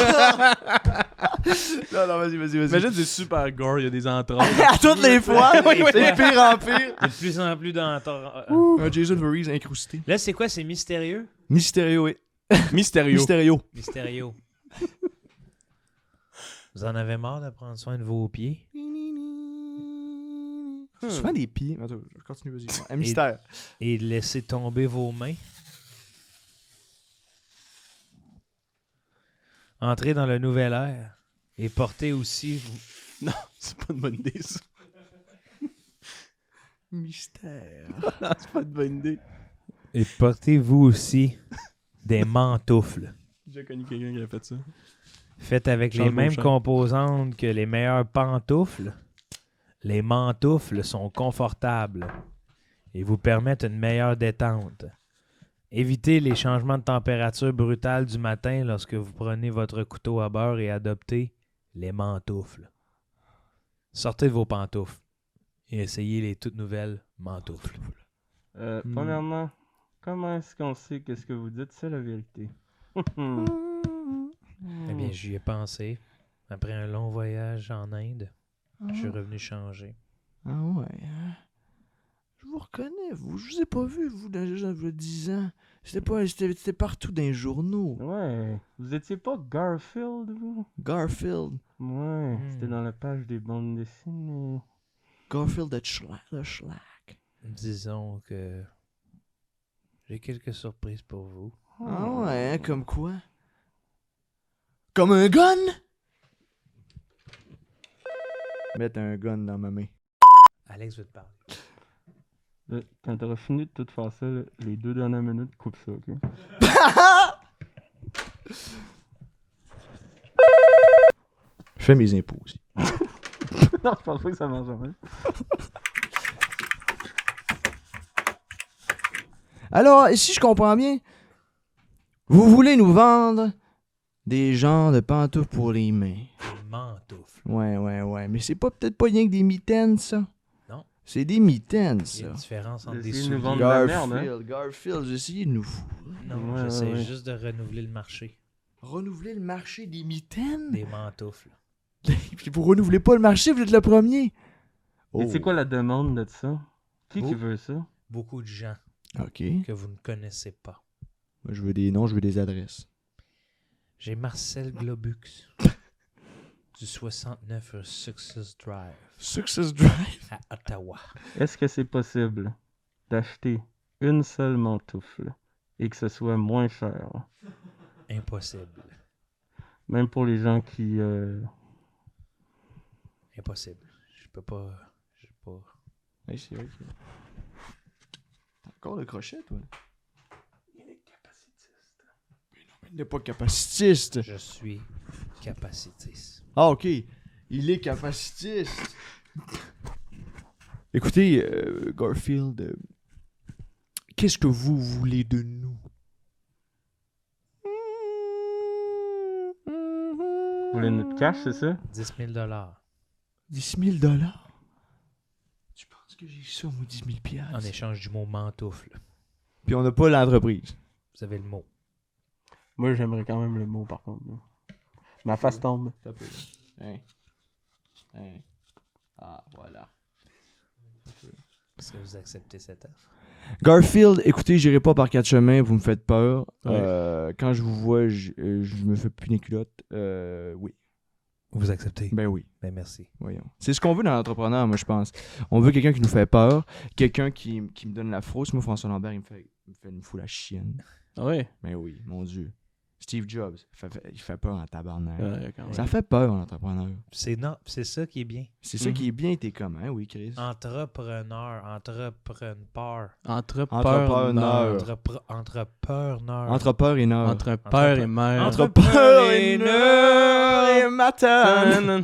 vas-y. Imagine, c'est super gore, il y a des entrailles. À toutes les fois, Oui, oui. c'est pire en pire. De plus en plus dans Un Jason Voorhees incrusté. Là, c'est quoi? C'est mystérieux? Mystérieux, oui. Mystérieux. Mystérieux. Mystérieux. Vous en avez marre de prendre soin de vos pieds? Souvent des pieds. Attends, je continue, vas-y. Un mystère. Et de laisser tomber vos mains? Entrez dans le nouvel air et portez aussi... Non, c'est pas une bonne idée, ça. Mystère. Non, c'est pas une bonne idée. Et portez-vous aussi des mantoufles. J'ai connu quelqu'un qui a fait ça. Faites avec Charles les mêmes Beauchamp. composantes que les meilleures pantoufles. Les mantoufles sont confortables et vous permettent une meilleure détente. Évitez les changements de température brutales du matin lorsque vous prenez votre couteau à beurre et adoptez les mantoufles. Sortez de vos pantoufles et essayez les toutes nouvelles mantoufles. Premièrement, comment est-ce qu'on sait que ce que vous dites, c'est la vérité? Eh bien, j'y ai pensé. Après un long voyage en Inde, je suis revenu changer. Ah ouais, hein? Je vous reconnais, vous. Je vous ai pas vu, vous, dans les 10 ans. C'était partout dans les journaux. Ouais, vous étiez pas Garfield, vous? Garfield. Ouais, c'était dans la page des bandes dessinées. Garfield de Schlack. Disons que j'ai quelques surprises pour vous. Ah ouais, hein, comme quoi? Comme un gun? Mettre un gun dans ma main. Alex veut te parler. Là, quand t'auras fini de tout faire ça, là, les 2 dernières minutes, coupe ça, ok? Je fais mes impôts aussi. Non, je pense pas que ça marche jamais. Alors, si je comprends bien, vous voulez nous vendre des genres de pantoufles pour les mains. Des mantoufles. Ouais. Mais c'est peut-être pas rien que des mitaines, ça. Non. C'est des mitaines, Il y a une ça. différence entre des Essayez de nous souliers. vendre de la merde, hein? Garfield, j'ai essayé de nous Non, Ouais, j'essaie ouais. juste de renouveler le marché renouveler le marché des mitaines. des mantoufles. Puis vous renouvelez pas le marché, vous êtes le premier. Et c'est quoi la demande de ça? Qui Oh. veut ça? Beaucoup de gens Ok. que vous ne connaissez pas. Moi, je veux des noms, je veux des adresses. J'ai Marcel Globux du 69 rue Success Drive Success Drive. à Ottawa. Est-ce que c'est possible d'acheter une seule mantoufle et que ce soit moins cher? Impossible. Même pour les gens qui... Impossible. Je peux pas. Ouais, c'est vrai que... T'as encore le crochet, toi? Il est capacitiste. Mais non, mais il n'est pas capacitiste. Je suis capacitiste. Ah, ok. Il est capacitiste. Écoutez, Garfield, qu'est-ce que vous voulez de nous? Vous voulez notre cash, c'est ça? 10 000 $. 10 000 $? Tu penses que j'ai ça, moi, 10 000 En échange du mot mantoufle. Puis on n'a pas l'entreprise. Vous avez le mot. Moi, j'aimerais quand même le mot, par contre. Là. Ma face tombe. Ça peut. Hein. Ah, voilà. Est-ce que vous acceptez cette offre? Garfield, écoutez, j'irai pas par 4 chemins, vous me faites peur. Ouais. Quand je vous vois, je me fais plus des culottes. Oui. Vous acceptez? Ben oui, Ben merci. voyons. C'est ce qu'on veut dans l'entrepreneur, moi, je pense. On veut quelqu'un qui nous fait peur, quelqu'un qui me donne la frousse. Moi, François Lambert, il me fout la chienne. Ah ouais? Ben oui, mon Dieu. Steve Jobs, il fait peur en tabarnak. Ouais, quand même. Ça fait peur, un entrepreneur. C'est ça qui est bien. C'est ça qui est bien, t'es comme, hein, oui, Chris? Entrepreneur. Entrepreneur. Entrepreneur. Entre peur et nord. Entre père et mère. Entre peur et nord et matin.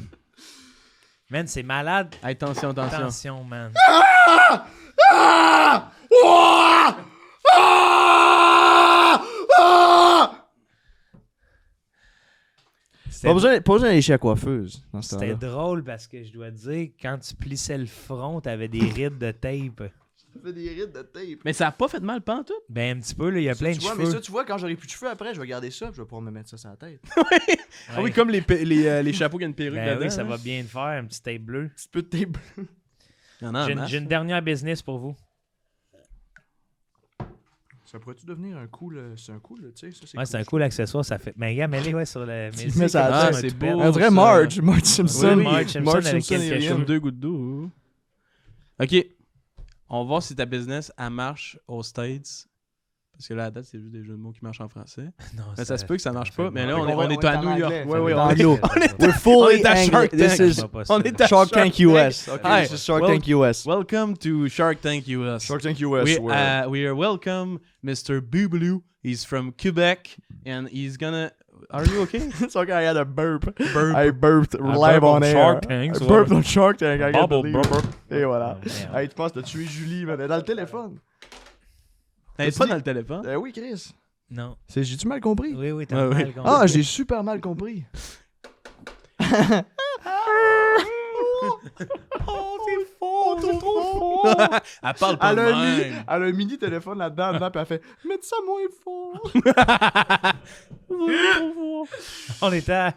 Man, c'est malade. Hey, attention. Attention, man. Pas besoin d'aller chez la coiffeuse dans ce C'était temps-là. drôle parce que je dois te dire, quand tu plissais le front, t'avais des rides de tape. Ça fait des rides de tape. Mais ça a pas fait mal, pas en tout. Ben, un petit peu, là, il y a plein de Tu vois, cheveux. mais ça, tu vois, quand j'aurai plus de cheveux après, je vais garder ça, puis je vais pouvoir me mettre ça sur la tête. Ouais. Ah oui, comme les chapeaux qui ont une perruque Ben dedans. oui, ça hein. va bien le faire, un petit tape bleu. Petit peu de tape. Il y en a en masse. J'ai une dernière business pour vous. Ça pourrait-tu devenir un cool... c'est un cool, tu sais, ça, Ouais, c'est un cool accessoire, ça fait. Mais regarde, mets-les sur le. Tu mets ça à la Ah, tête. c'est toupette. beau. Un vrai ça. Marge Simpson. Oui, Marge Simpson avec Simpson quelques et cheveux. Comme 2 gouttes d'eau. Ok. On va voir si ta business, elle marche aux States. Parce que là, à date, c'est juste des jeux de mots qui marchent en français. Non, Mais ça se peut que ça marche pas. Mais là, Fait on qu'on est à en New York. anglais. Ouais, ouais, Fait on qu'on est est on We're fully on est à angry. Shark This Tank. is on est à Shark Tank US. Okay, Hey, this is Shark well- Tank US. Welcome to Shark Tank US. Shark Tank US. We are welcome Mr. Boobaloo. He's from Quebec and he's gonna. Are you okay? It's okay, I had a burp. Burp. I burped live burp on on air. Shark Tank, I so- burped on Shark Tank. I can't Bubble, believe it. bubble. Et voilà. Oh, merde. Hey, tu penses que t'as tué Julie, man. Elle est dans le téléphone. Elle est pas dans le téléphone. Oui, Chris. Non. J'ai-tu mal compris? Oui, Ouais, t'as ouais. mal compris. Ah, j'ai super mal compris. Elle parle pas Elle de a, un même. elle a un mini téléphone là-dedans, puis elle fait « Mets ça moins fort! On était là,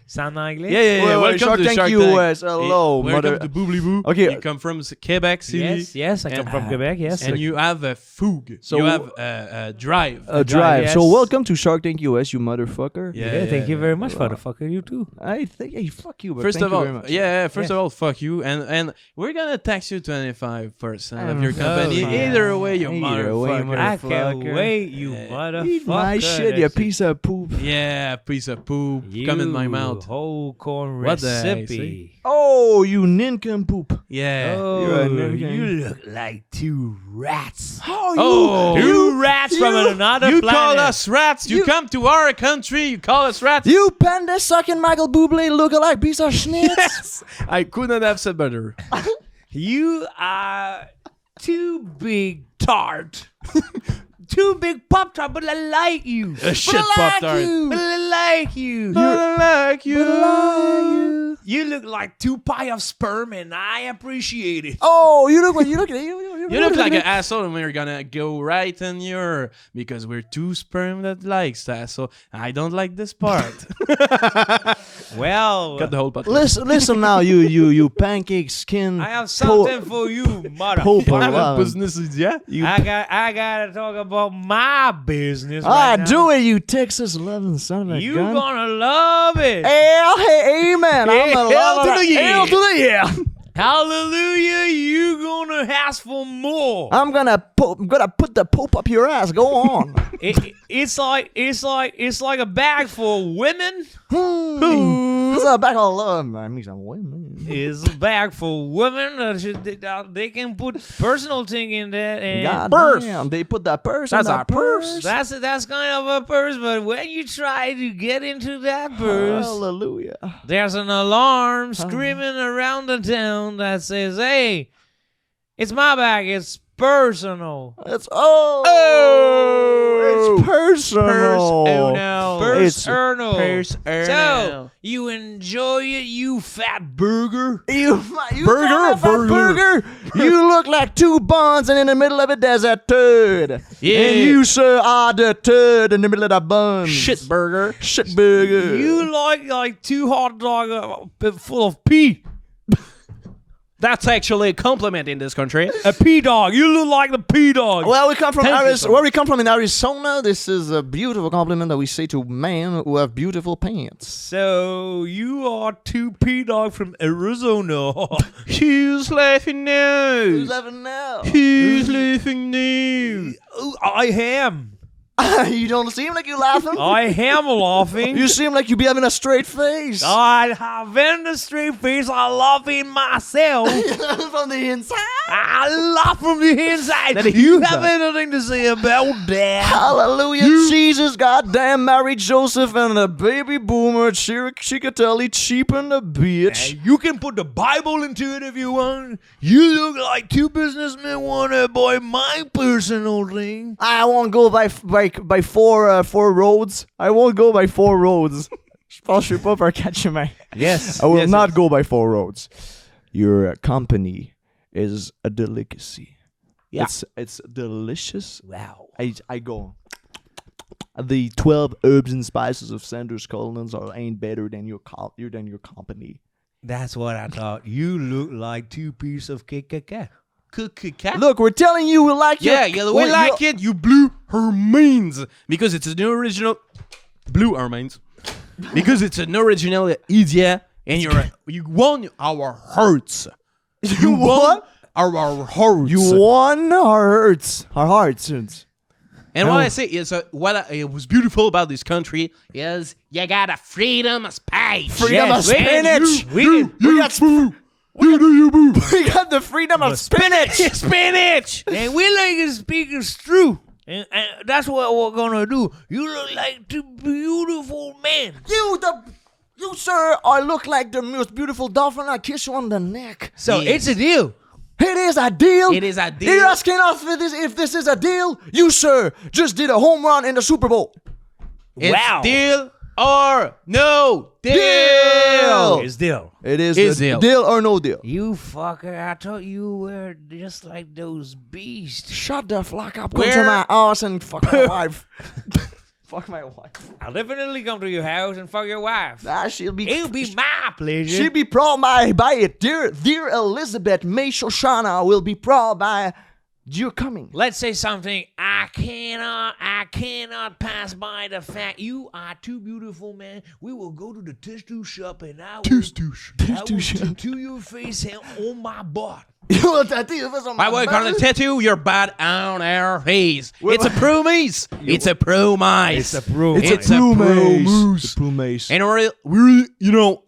c'est en anglais. Yeah, yeah, yeah. Ouais, ouais, Welcome Shark to Tank Shark US. Tank. Hello, Welcome mother- to Boobly Boo. Okay. You come from Quebec City. Yes, I come from Quebec. Yes. And you have a Foog. So- you have a Drive. A drive. yes. So welcome to Shark Tank US, you motherfucker. Yeah, thank you very much, motherfucker. You too. I think, hey, fuck you, but First thank of you all, very much. first of all, fuck you, and we're gonna tax you 25% of your Oh, company. yeah. Either way, you Either way, motherfucker. I can't Motherfucker. wait, you Yeah. motherfucker. Eat my shit, you That's piece of poop. Yeah, piece of poop. Come in my you mouth. Whole corn What the heck, recipe. Oh, you nincompoop. Yeah. You're a Oh, nigga. you look like two rats. Oh, Two rats from another you planet. call us rats. You come to our country. You call us rats. You panda sucking Michael Bublé lookalike piece of schnitz. I couldn't have said better. You are too big tart. Too big pop tart, but I like you. A shit pop tart. But I like you. I like you. You look like two pie of sperm, and I appreciate it. Oh, you look at You look like an asshole, and we're gonna go right in your because we're two sperm that likes that. So I don't like this part. Well, Cut the whole podcast. Listen now, you pancake skin. I have something for you, motherfucker. business idiot. I gotta talk about my business. Ah, right now. do it, you Texas loving son of a You gun. gonna love it. Hell, hey, amen. I'm a Hell lover. to the yeah. Hell to the yeah. Hallelujah! You gonna ask for more. I'm gonna put the pope up your ass. Go on. It's like a bag for women. It's a back of love. I mean, some women. It's a bag for women. They can put personal thing in there. And God damn, they put that purse. That's in our that purse. That's kind of a purse. But when you try to get into that purse, Hallelujah. there's an alarm screaming around the town that says, "Hey, it's my bag. It's personal." It's it's personal. Personal. Personal. So you enjoy it, you fat burger. You Burger or fat burger? You look like two buns and in the middle of it there's a turd. Yeah. And you, sir, are the turd in the middle of the bun. Shit burger. Shit burger. You like two hot dogs full of pee. That's actually a compliment in this country. A pee dog. You look like the pee dog. Well, we come from Thank you Arizona. so much. Where we come from in Arizona, this is a beautiful compliment that we say to men who have beautiful pants. So you are two pee dog from Arizona. Who's laughing now? Who's laughing now? Who's laughing now? I am. You don't seem like you laughing. I am laughing. You seem like you be having a straight face. I have in the straight face. I love in myself. From the inside. I love from the inside. You have anything to say about that? Hallelujah, Jesus, goddamn Mary Joseph and the baby boomer Chicatelli cheaping the bitch. You can put the Bible into it if you want. You look like two businessmen want to buy my personal thing. I won't go by four roads. I won't go by four roads. Je pense que je suis pas pour catch man. Yes. I will not go by four roads. Your company is a delicacy. Yeah. It's delicious. Wow. I go. The 12 herbs and spices of Sanders Collins ain't better than your company. That's what I thought. You look like two pieces of cake. Look, we're telling you we like Yeah, your, yeah, we like it. You blew her means because it's an original. Blew our minds because it's an original idea, and you won our hearts. You what? Our hearts. You won our hearts. And what I say is, what was beautiful about this country is you got a freedom of speech. Freedom of spinach. We got the freedom of spinach. Spinach. and we like to speak is true. And that's what we're gonna do. You look like two beautiful men. You, sir, I look like the most beautiful dolphin. I kiss you on the neck. So Yes. it's a deal. It is a deal. It is a deal. You're asking us if this is a deal. You, sir, just did a home run in the Super Bowl. It's Wow. deal. or no deal. It's deal. It is Is the deal. deal or no deal. You fucker, I thought you were just like those beasts. Shut the fuck up. Where- Come to my ass and fuck my wife. Fuck my wife. I'll definitely come to your house and fuck your wife. Ah, she'll be. It'll be my pleasure. She'll be proud by it. Dear Elizabeth May Shoshana will be proud by your coming. Let's say something. I cannot pass by the fact you are too beautiful, man. We will go to the tattoo shop and I will tattoo your face on my butt. By the way, gonna tattoo your butt on our face. It's a promise. It's a promise. It's a promise. It's a promise. Plumace. And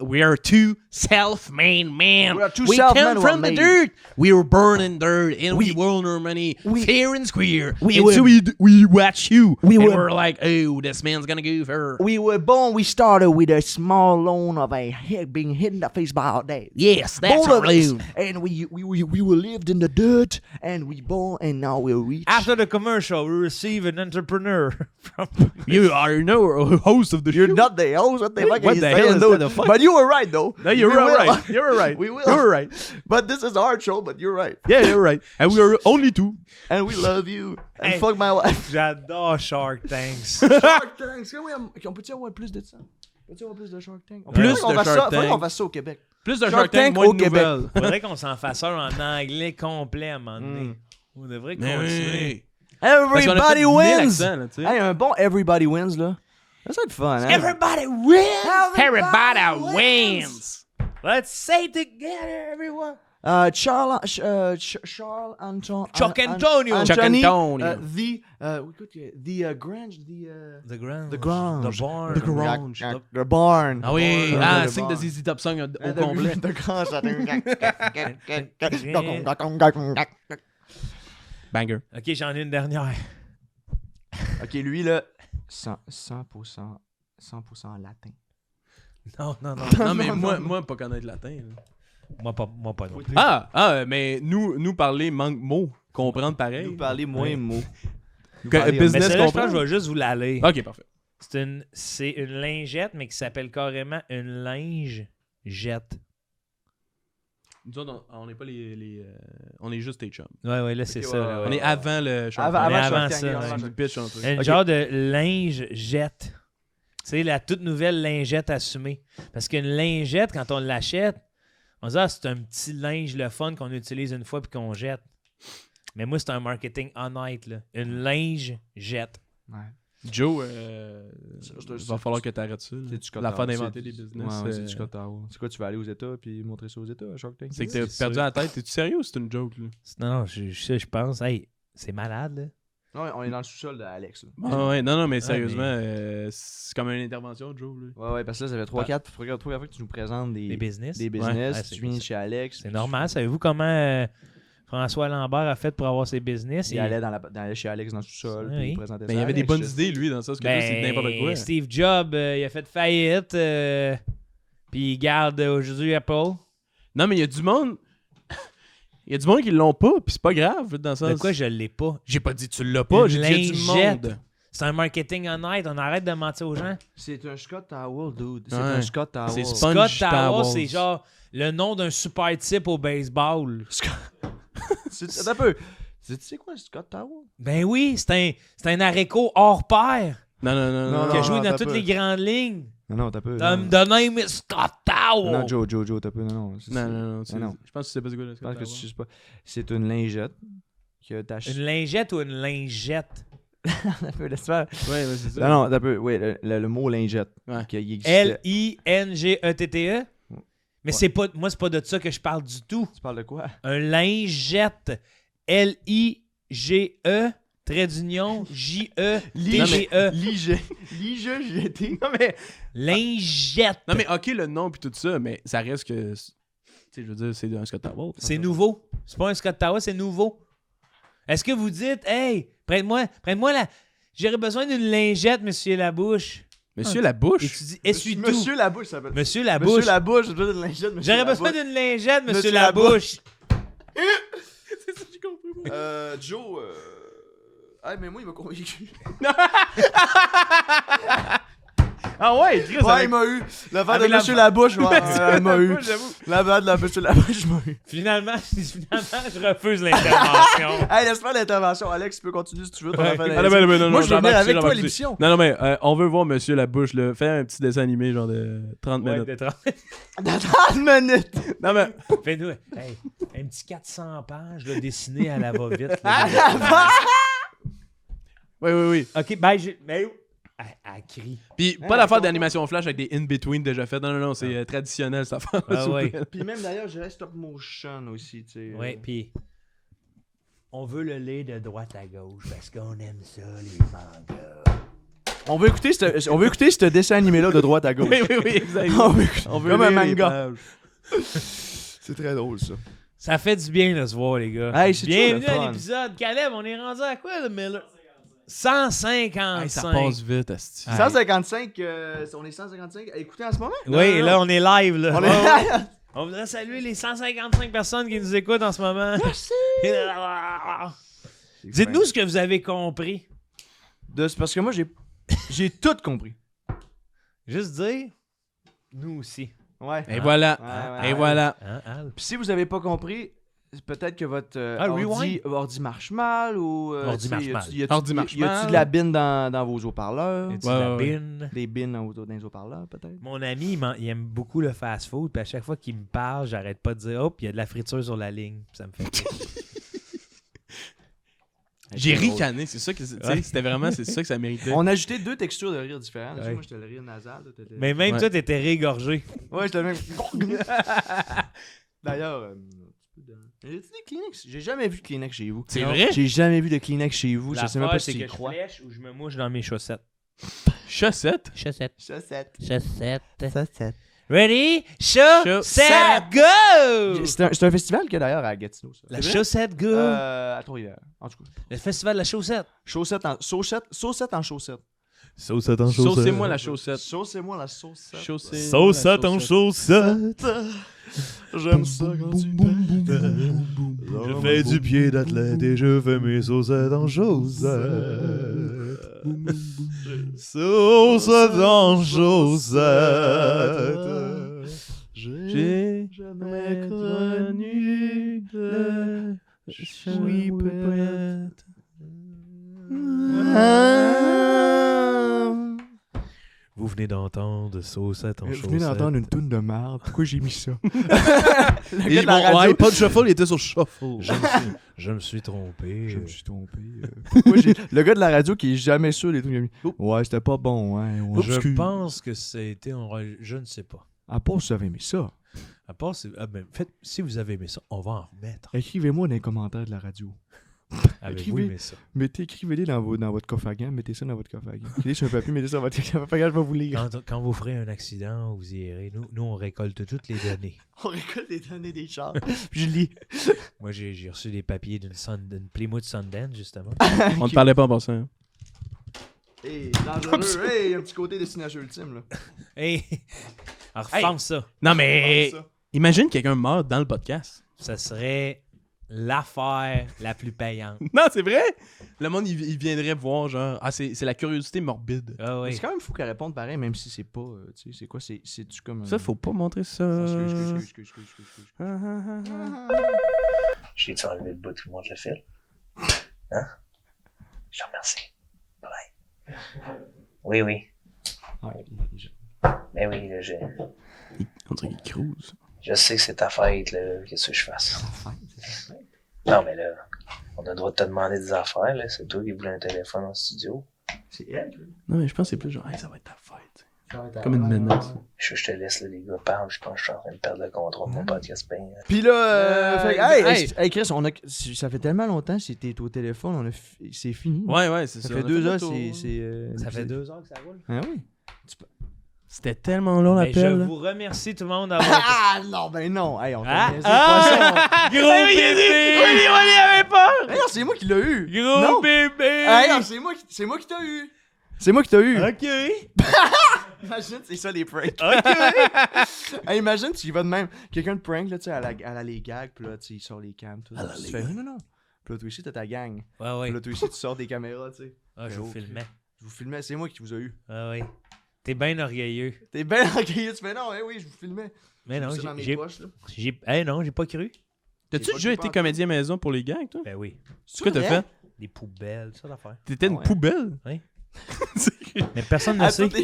we are two self-made men. We are two we self-made come from the men. dirt. We were born in dirt, and we will know money fair and square. we And were- so we watch you. we and were- we're like, oh, this man's gonna go for. We started with a small loan of a head being hit in the face by our dad. Yes, that's Both a of us. loan. And we lived in the dirt, and we born, and now we're rich. After the commercial, we receive an entrepreneur from. You are no host of the You're show. not the host. What the fuck? What are you the saying, hell is dude? that? The fuck? But you were right, though. No, you're We will. right. You're right. We will. You're right. But this is our show. But you're right. Yeah, you're right. And we are only two. And we love you. And Hey. fuck my wife. J'adore Shark Tanks. Shark Tank. Est-ce qu'on peut-tu avoir plus de ça? Peut-tu avoir plus de Shark Tank? Plus Faudrait qu'on de fasse Shark ça- faudrait Tank. qu'on fasse ça au Québec. Plus de Shark Shark Tank, Tank moins au de Québec. nouvelles. Faudrait qu'on s'en fasse un en anglais complet à un moment donné. On devrait continuer. Everybody wins! Accents, là, tu sais. Hey, un bon Everybody wins, là. Ça va être fun, hein? Everybody wins! Everybody wins. Let's say together, everyone. Charles Anton... Chuck Antonio. Chuck Antonio. The Grange, The Grange. The Grange. The Barn. The Grange. The Barn. Ah oui, The ah, Barn. signe de ZZ Top Song au The complet. The Grange. Banger. Ok, j'en ai une dernière. Ok, lui, là, 100% latin. Non. Non, mais moi, pas connaître latin. là. Moi pas non plus. Mais nous parler manque mot, comprendre pareil. Nous parler moins de mots. Nous Que- parler- Mais business celle-là, je pense comprend. que je vais juste vous la lire. Ok, parfait. C'est une lingette, mais qui s'appelle carrément une linge-jette. Nous autres, on n'est pas on est juste tes chums. Ouais, là, c'est Ok, ça. ouais, là, On ouais. est avant le Shark Avant Tank. Mais avant Shark ça, Tank, ouais. avant Tu Shark pitches un truc. Un Ok. genre de linge-jette. Tu sais, la toute nouvelle lingette assumée. Parce qu'une lingette, quand on l'achète, on se dit, ah, c'est un petit linge le fun qu'on utilise une fois puis qu'on jette. Mais moi, c'est un marketing honnête, là. Une linge-jette. Ouais. Joe, c'est- va falloir que tu arrêtes ça. là. C'est du La fin Scott d'inventer Tower. des business. Ouais, c'est du Scott Tower. C'est quoi, tu vas aller aux États puis montrer ça aux États, à Shark Tank? C'est que t'as C'est perdu sûr. la tête. T'es-tu sérieux ou c'est une joke? Là? Non, je pense. Hey, c'est malade, là. Non, on est dans le sous-sol d'Alex, là. Ah ouais, non, mais Ouais, sérieusement, c'est comme une intervention, Joe. Là. Ouais, parce que là, ça fait 3-4 fois que tu nous présentes Des des business. business. Ouais, tu viens chez Alex. C'est normal. Savez-vous comment François Lambert a fait pour avoir ses business? Il allait chez Alex dans le sous-sol, puis Oui. il présentait ça. Mais il y avait des Alex, bonnes je- idées, lui, dans ça, parce que là, c'est n'importe quoi. Steve Jobs, il a fait faillite. Puis il garde aujourd'hui Apple. Non, mais il y a du monde. Il y a du monde qui l'ont pas, puis c'est pas grave, dans ça. De quoi je l'ai pas? J'ai pas dit tu l'as pas, Une j'ai dit il y a du lingette. monde. C'est un marketing honnête. On arrête de mentir aux gens. C'est un Scott Tower, dude. C'est Ouais. un Scott Tower. C'est Scott Sponge Tower, Towels. c'est genre le nom d'un super type au baseball. C'est un peu... Tu sais quoi, Scott Tower? Ben oui, c'est un haricot hors pair Non, non, non, non. qui a non, joué dans t'as toutes peu. les grandes lignes. Non, t'as peu. The name is Scott Tower. Non, Joe, t'as peu. Non. Non, non, non. non. Je pense que c'est pas ce gars-là. Je pense que tu sais pas. C'est une lingette que t'as acheté. Une lingette ou une lingette? Un peu, laisse faire. Ouais, c'est ça. Non, t'as peu. Oui, le mot lingette. Ouais. Qui existait. L-I-N-G-E-T-T-E? Mais c'est pas, moi, c'est pas de ça que je parle du tout. Tu parles de quoi? Un lingette. L-I-G-E, trait d'union, J-E-T-G-E. Lige jeté. Non, mais. Lingette. Non, mais ok, le nom puis tout ça, mais ça reste que. Tu sais, je veux dire, c'est un Scott Tower. C'est nouveau. C'est pas un Scott Tower, c'est nouveau. Est-ce que vous dites, hey, prête-moi la. J'aurais besoin d'une lingette, monsieur Labouche. Monsieur Et Labouche. tu dis, essuie-tout. Monsieur Labouche, ça s'appelle. Monsieur Monsieur Labouche. Labouche, j'ai besoin d'une lingette. Monsieur J'aurais besoin Labouche. d'une lingette, monsieur Monsieur Labouche. C'est ça que j'ai compris. moi. Joe. Ah, mais moi, il m'a convaincu. Ah ouais, Chris, Ouais, il m'a eu. Le verre de Avec la- monsieur Labouche, ouais, il m'a eu. J'avoue. La verre de la monsieur Labouche, m'a eu. Finalement, je refuse l'intervention. Hey, laisse faire l'intervention. Alex, tu peux continuer si tu veux ton Ouais. affaire Ah, non, mais non, non, Moi, non, je veux venir j'embarque avec dessus, toi à j'embarque l'émission. Non, non, mais on veut voir Monsieur Labouche, là. Fais un petit dessin animé, genre de 30 Ouais, minutes. de 30. Dans 30 minutes. Non, mais. Fais-nous hey, un petit 400 pages là, dessiné à la va-vite. À là. la va- Oui, oui, oui. OK, ben, mais où? Elle crie. Puis, pas l'affaire d'animation flash avec des in-between déjà faites. Non, non, non, c'est traditionnel, cette affaire. Ah ouais. Puis même d'ailleurs, je reste stop motion aussi, tu sais. Ouais, puis on veut le lait de droite à gauche parce qu'on aime ça, les mangas. On veut écouter ce dessin animé-là de droite à gauche. Oui, oui, oui, exactement. On veut écouter- On veut comme un lire les manga. pages. C'est très drôle, ça. Ça fait du bien de se voir, les gars. Hey, c'est Bienvenue toujours le à fun. l'épisode. Caleb, on est rendu à quoi, le Miller? 155. Hey, ça passe vite, asti. 155, on est 155 à écouter en ce moment? Oui, et là, on est live. Là. On Ouais. est... On voudrait saluer les 155 personnes qui nous écoutent en ce moment. Merci! Dites-nous ce que vous avez compris. C'est parce que moi, j'ai tout compris. Juste dire, nous aussi. Ouais. Et voilà. Ouais, Et voilà. Hein, Al? Puis si vous avez pas compris, c'est peut-être que votre ordi marche mal ou... Ordi marche mal. Ordi marche Y a-tu mal. de la bine dans vos haut-parleurs? Y a-tu Ouais, de la ouais, ouais. bine? Des bines dans les haut-parleurs, peut-être? Mon ami, il aime beaucoup le fast-food. Puis à chaque fois qu'il me parle, j'arrête pas de dire « Oh, puis il y a de la friture sur la ligne. » Ça me fait rire. J'ai ricané, c'est ça que tu sais, c'était vraiment c'est ça que ça méritait. On a ajouté 2 textures de rire différentes. Ouais. Moi, j'étais le rire nasal. Toi, t'étais- Mais même Ouais. toi, t'étais régorgé. Ouais, j'étais le même. D'ailleurs, j'ai des Kleenex. J'ai jamais vu de Kleenex chez vous. C'est Non. vrai? J'ai jamais vu de Kleenex chez vous. Je sais même pas L'affaire, si c'est tu y que je crois. flèche ou je me mouche dans mes chaussettes. Chaussette. Chaussettes. Chaussettes. Chaussettes. Chaussettes. Ready? Chaussette. Chaussette, go! C'est un festival qu'il y a d'ailleurs à Gatineau, ça. La chaussette, go! À Trois-Rivières. En tout cas. Le festival de la chaussette. Saucette en chaussettes. Saucette en chaussette. Saucez-moi la chaussette. Saucez-moi la saucette. Saucette en chaussette. J'aime ça quand tu Je fais du pied d'athlète et je fais mes saucettes en chaussettes. Saucettes en chaussettes. J'ai jamais connu le chouipette. Vous venez d'entendre saucette en Vous chaussettes. venez d'entendre une toune de merde. Pourquoi j'ai mis ça? Le Et gars de la mon radio. iPod Shuffle était sur Shuffle. Je me suis trompé. Je me suis trompé. Pourquoi le gars de la radio qui est jamais sûr des trucs qu'il a mis. Ouais, c'était pas bon. Ouais, Je pense que ça a été je ne sais pas. À part si vous avez aimé ça, À part, si vous avez aimé ça, on va en remettre. écrivez-moi dans les commentaires de la radio. Avez-vous aimé ça? Écrivez-les dans votre coffre à gants. Mettez ça dans votre coffre à gants. Écrivez sur un papier, mettez ça dans votre coffre à gants. Je vais vous lire. Quand vous ferez un accident, vous irez. Nous, on récolte toutes les données. On récolte les données des chars. Puis je lis. Moi, j'ai reçu des papiers d'une Plymouth Sundance, justement. On te parlait pas en passant. hein. Hey, dangereux. Hey, un petit côté destination ultime, là. Hey! Alors, referme ça. Non, mais Pense ça. imagine quelqu'un meurt dans le podcast. Ça serait l'affaire la plus payante. Non, c'est vrai? Le monde, il viendrait voir, genre, c'est la curiosité morbide. Ah Mais oui. c'est quand même fou qu'elle réponde pareil, même si c'est pas. Tu sais, c'est quoi? C'est-tu comme. Ça, faut pas montrer ça. Excuse. J'ai-tu enlevé le bout qui monte le fil? Hein? Je te remercie. Bye. Oui. Ouais, Mais oui, là, On dirait qu'il cruise. je sais que c'est ta fête, là. Qu'est-ce que je fasse? Non, mais là, on a le droit de te demander des affaires, là. C'est toi qui voulais un téléphone en studio. C'est elle, Non, mais je pense que c'est plus genre, hey, ça va être ta fête. là. Comme une menace. Je te laisse, là, les gars parlent. Je pense que je suis en train de perdre le contrôle de mon podcast. Ben, Puis là, fait que, hey. hey, Chris, ça fait tellement longtemps que c'était au téléphone, c'est fini. Ouais, c'est ça. Ça fait on a 2 le heures, tour. Ça fait 2 heures que ça roule. Ah oui. C'était tellement long Mais je l'appel. vous remercie tout le monde d'avoir. Ah non, ben non. Hey, on Ah, fait niaiser, Gros bébé! il avait peur! poisson. Hey, non, c'est moi qui l'ai eu. Gros Non. bébé! Hey, non, c'est moi qui t'ai eu. C'est moi qui t'ai eu. Ok! Imagine, c'est ça les pranks. Ok! Hey, imagine, tu y vas de même. Quelqu'un de prank, là, tu sais, à la les gags, puis là, tu sais, il sort les cams, tout. Tu fais, non. Puis là, toi aussi, t'as ta gang. Ouais, ouais. Puis là, toi aussi, tu sors des caméras, tu sais. Ah, je vous filmais. Je vous filmais, c'est moi qui vous ai eu. Ah, oui. T'es bien orgueilleux. T'es bien orgueilleux, tu fais non, oui, je vous filmais. Mais non, C'est dans mes j'ai poches, là. non, j'ai pas cru. T'as-tu J'ai déjà pas été cru comédien maison pour les gangs, toi? Ben oui. C'est quoi t'as vrai? fait? Des poubelles, ça l'affaire. T'étais une ouais. poubelle? Oui. C'est- Mais personne ne À sait. toutes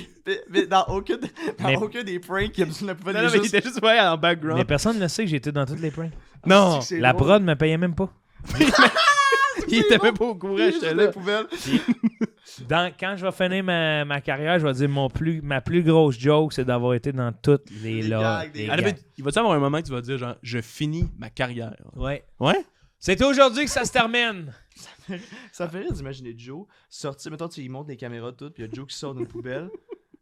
mais dans aucun Mais- des pranks, il y a besoin de la poubelle. Non, non, mais il était juste ouais, en background. Mais personne ne sait que j'étais dans toutes les pranks. Non! La prod me payait même pas. Il était même pas au courant, j'étais là. poubelle. Quand je vais finir ma carrière, je vais dire ma plus grosse joke, c'est d'avoir été dans toutes les Les là. gags, des- les Ah, gags. mais il va-tu avoir un moment que tu vas dire, genre, je finis ma carrière? Ouais. Ouais? C'est aujourd'hui que ça se termine. Ça fait rire d'imaginer Joe sortir. Mettons, il monte les caméras toutes, puis il y a Joe qui sort d'une poubelle.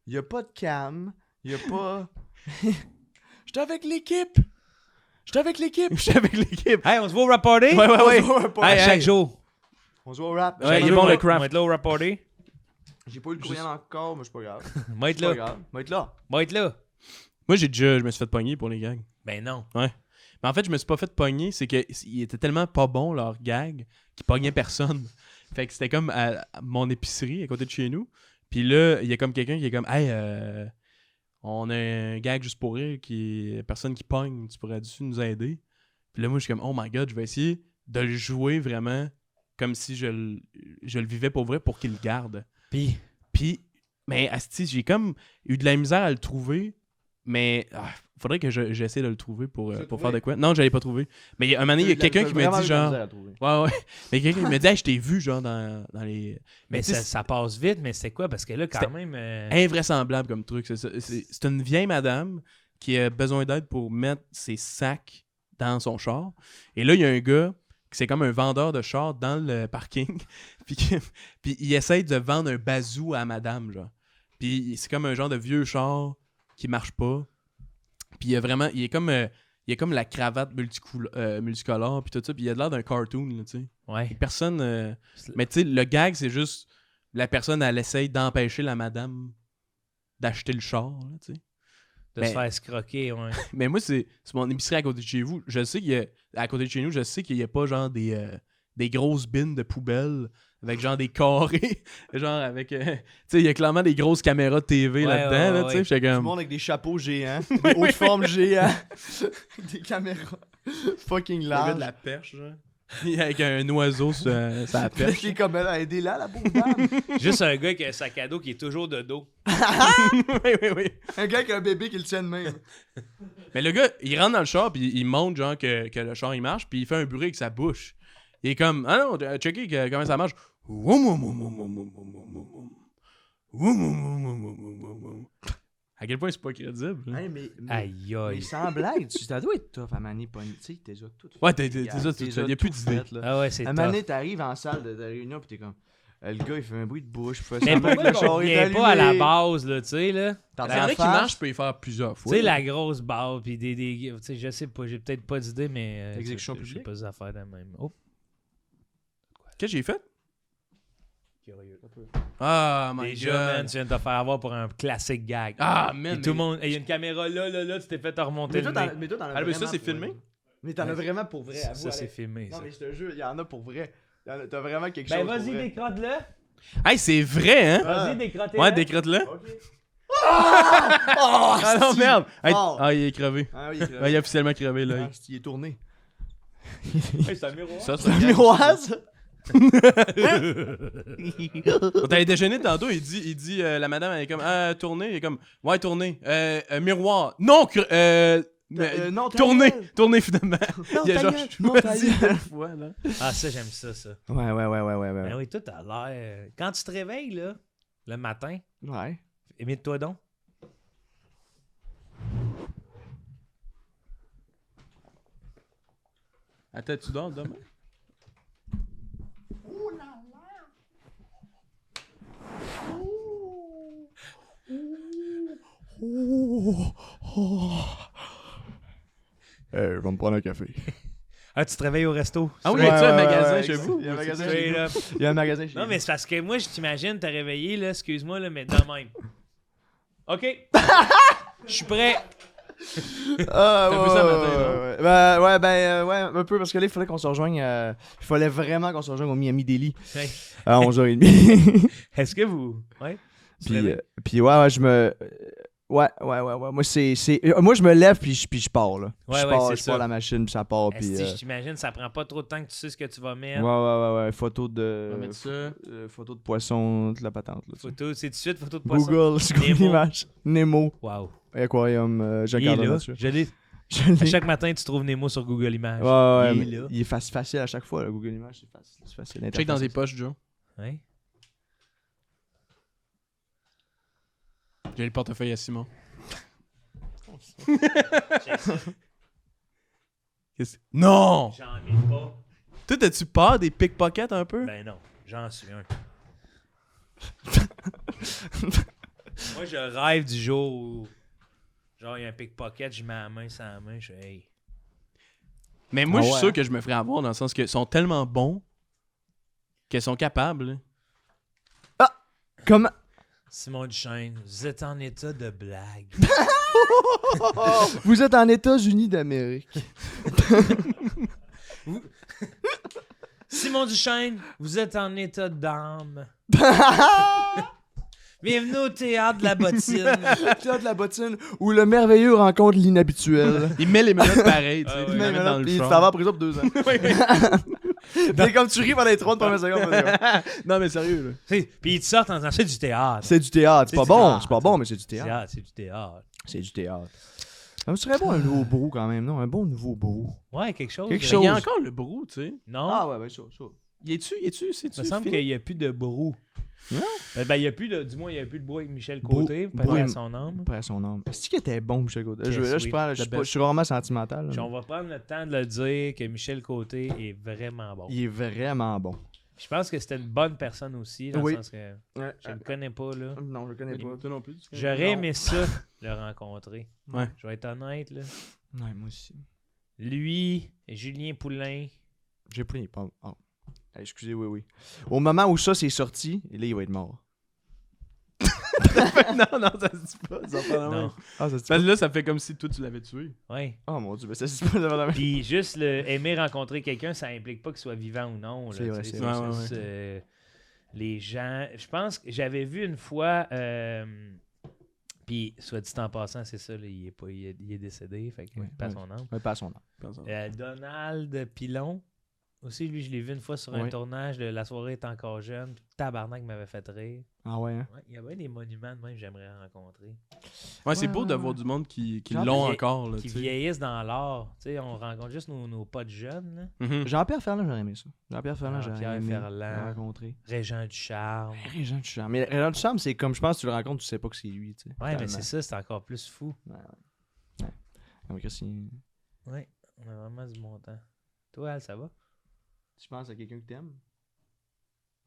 Il y a pas de cam. Il y a pas. J'étais avec l'équipe. J'étais avec l'équipe. J'étais avec l'équipe. Hey, on se voit au rap party? Ouais, ouais, ouais. On se voit au rap. À Hey, chaque hey. jour. On se voit au rap. Ouais, il est bon, le craft. On va être là au rap party. J'ai pas eu le courriel encore, mais c'est pas grave. On va être C'est pas là. grave. On va être là. On va être là. Moi, je me suis fait pogner pour les gags. Ben non. Mais en fait, je me suis pas fait pogner, c'est que il était tellement pas bon leur gag qu'ils pognaient personne. Fait que c'était comme à mon épicerie à côté de chez nous. Puis là, il y a comme quelqu'un qui est comme hey, on a un gag juste pour rire qui personne qui pogne, tu pourrais-tu nous aider? Puis là, moi, je suis comme oh my god, je vais essayer de le jouer vraiment comme si je le vivais pour vrai pour qu'il le garde. Puis mais asti, j'ai comme eu de la misère à le trouver. Mais faudrait que j'essaie de le trouver pour faire de quoi. Non, je l'ai pas trouvé. Mais un moment donné, il y a quelqu'un qui m'a dit genre. Ouais. Mais quelqu'un qui m'a dit hey, je t'ai vu genre dans les. Mais tu sais, ça passe vite, mais c'est quoi? Parce que là, quand C'était même... invraisemblable comme truc. C'est une vieille madame qui a besoin d'aide pour mettre ses sacs dans son char. Et là, il y a un gars qui c'est comme un vendeur de char dans le parking. puis il essaye de vendre un bazou à madame, genre. Puis c'est comme un genre de vieux char qui marche pas. Puis il est comme la cravate multicolore puis tout ça, puis il a l'air d'un cartoon là, tu sais. Ouais. Personne mais tu sais le gag c'est juste la personne elle essaye d'empêcher la madame d'acheter le char, là, tu sais. De se faire escroquer, ouais. Mais moi c'est mon épicerie à côté de chez vous. Je sais qu'il y a à côté de chez nous, je sais qu'il y a pas genre des grosses bines de poubelle avec genre des carrés, genre avec tu sais il y a clairement des grosses caméras de TV là-dedans là, tu sais, j'étais Tout le comme monde avec des chapeaux géants, des hautes formes géants, des caméras fucking le gars larges. de la perche genre. Avec un oiseau sur la perche. Qui est comme elle, aidez-la, la pauvre dame. Juste un gars qui a un sac à dos qui est toujours de dos. oui. Un gars qui a un bébé qui le tient de même. Mais le gars, il rentre dans le char, puis il montre genre que le char il marche, puis il fait un bruit avec sa bouche. Il est comme, ah non, checker comment ça marche. À quel point c'est pas crédible. Hein? Hey, mais Aïe, aïe. sans blague, ça doit être tough à Mané Pony. Tu sais, t'es déjà tout fait. Ouais, t'es ça, il y a plus d'idées. Ah ouais, c'est À tough. Mané, t'arrives en salle de réunion, pis t'es comme. Le gars, il fait un bruit de bouche. Mais pourquoi on revient pas à la base, là, tu sais, là? C'est vrai qu'il marche, je peux y faire plusieurs Tu fois. sais, la grosse barre, puis des tu sais, je sais pas, j'ai peut-être pas d'idée, mais... Exécution je sais publique. pas des affaires de même. Oh, Qu'est-ce que j'ai fait? curieux. Ah, my Déjà, god. man, tu viens de te faire avoir pour un classique gag. Ah, Et man. tout le monde... Il y a une caméra là, tu t'es fait te remonter le nez. Mais toi, t'en as Ah, mais ça, vraiment c'est pour filmé? vrai. Mais t'en as vraiment pour vrai. Ça, avoue, c'est Alex. filmé, Non, ça. mais je te jure, il y en a pour vrai. T'as vraiment quelque Ben, chose. vas-y, pour vrai. décrotte-le. Hey, c'est vrai, hein? Vas-y, décrotte-le. Ouais, décrotte-le. Ok. Ah non, si. merde. Hey, Oh. ah, il est crevé. Ah oui, Ouais, il est officiellement crevé, là. Ah, il est tourné. Hey, c'est un miroir. Ça, C'est un miroir, ça? On allait déjeuner tantôt, il dit la madame, elle est comme, tournez, il est comme, ouais, tournez, miroir, non, Non, ta tournez, gueule. tournez finalement. Non, Il y a ta genre gueule. Non, ta choisi gueule. une fois, là. Ah, ça, j'aime ça. Ouais. Ben oui, tout a l'air... Quand tu te réveilles, là, le matin, Ouais. imite-toi donc. Attends, tu dors demain? Je vais me prendre un café. Ah, tu te réveilles au resto? Ah oui, Ouais, y a-tu un ouais, magasin ouais, chez vous? Il y a un magasin Straight chez up. nous. Il y a un magasin chez Non, nous. mais c'est parce que moi, je t'imagine, t'as réveillé, là, excuse-moi, là, mais de même. OK. Je suis prêt. Ah, T'as vu ça matin, non? ouais, un peu, parce que là, il fallait qu'on se rejoigne. Il fallait vraiment qu'on se rejoigne au Miami Deli Hey. à 11h30. Est-ce que vous... Ouais? Puis ouais, je me... Ouais. Moi, moi, je me lève, puis je pars, là. Ouais, je c'est pars ça. la machine, puis ça part, puis... Esti, j'imagine, ça prend pas trop de temps que tu sais ce que tu vas mettre. Ouais. Photo On de... va mettre ça. Photo de poisson, de la patente, là. Photo, c'est tout de suite photo de poisson. Google, c'est quoi Nemo. l'image? Nemo, Wow. aquarium, je Il est regarde là. là-dessus. Je l'ai. Je À l'ai. chaque matin, tu trouves Nemo sur Google Images. Ouais, Il mais est là. il est facile à chaque fois, là, Google Images, c'est facile. Check dans tes poches, Joe. Ouais. J'ai le portefeuille à Simon. Non! J'en ai pas. Toi, t'as-tu peur des pickpockets un peu? Ben non, j'en suis un. Moi, je rêve du jour où, genre, il y a un pickpocket, je mets la main sur la main, je fais, hey. Mais moi, Ah je suis ouais, sûr hein? que je me ferais avoir dans le sens qu'ils sont tellement bons qu'ils sont capables. là. Comment? Simon Duchesne, vous êtes en état de blague. Vous êtes en États-Unis d'Amérique. Simon Duchesne, vous êtes en état d'âme. Bienvenue au théâtre de la bottine. Théâtre de la bottine, où le merveilleux rencontre l'inhabituel. Il met les menottes pareilles, tu sais. Ah puis ouais. il les met dans le Puis il front. s'en va en prison pour 2 ans. C'est comme tu ris pendant les 30 premières secondes. Non, mais sérieux, là. Puis ils te sortent en disant, c'est du théâtre. C'est du théâtre. C'est pas du bon. théâtre. C'est pas bon, mais c'est du théâtre. C'est du théâtre. C'est du théâtre. Ça me serait bon un nouveau brou quand même, non? Un bon nouveau brou. Ouais, quelque chose. Quelque Mais chose. il y a encore le brou, tu sais. Non, ouais, ça. Y est-tu, c'est-tu il me semble fini? qu'il n'y a plus de brou. Non? Ben, il y a plus de, du moins, il n'y a plus de brou avec Michel Brou- Côté, brou- pas à son âme. Après son nom. Est-ce qu'il était bon, Michel Gaudin? Très Là, je sweet. parle, je suis rarement sentimental. là, Puis mais on va prendre le temps de le dire que Michel Côté est vraiment bon. Il est vraiment bon. Je pense que c'était une bonne personne aussi, dans Oui. le sens que je ne le connais pas, là. Non, je le connais pas. Toi non plus, tu connais? J'aurais aimé ça, le rencontrer. Ouais. Je vais être honnête, là. Ouais, moi aussi. Lui, Julien Poulain. J'ai pris pas. Oh. Excusez, oui. Au moment où ça c'est sorti, là, il va être mort. non, ça se dit pas. Ça parle Non. Ah, ça se dit Parce que là, ça fait comme si toi, tu l'avais tué. Ouais. Oh mon dieu, mais ça se dit pas devant la main. Puis juste aimer rencontrer quelqu'un, ça implique pas qu'il soit vivant ou non. Là, C'est vrai, tu sais, c'est vrai. juste, les gens. Je pense que j'avais vu une fois. Puis, soit dit en passant, c'est ça, là, il est décédé. Fait que, Ouais, pas ouais. son nom. Ouais, pas à son nom. Donald Pilon. Aussi, lui, je l'ai vu une fois sur un Ouais. tournage de La soirée est encore jeune. Puis, tabarnak m'avait fait rire. Ah ouais, hein? Ouais, il y avait des monuments de même que j'aimerais rencontrer. Ouais, c'est Ouais, beau ouais, d'avoir ouais. du monde qui Genre, l'ont qui- encore, là, Qui tu sais. vieillissent dans l'art. Tu sais, on rencontre juste nos potes jeunes. Là. Mhm. Jean-Pierre Ferland, j'aurais aimé ça. Jean-Pierre Ferland, j'aurais Jean-Pierre aimé Ferland. le rencontrer. Régent du Charme. Régent Ducharme. Mais Régent Ducharme, c'est comme, je pense que tu le rencontres, tu sais pas que c'est lui, tu sais. Ouais, mais Tellement. c'est ça, c'est encore plus fou. Comme Chris, Ouais, on a vraiment du bon temps. Toi, Al, ça va? tu penses à quelqu'un que t'aimes?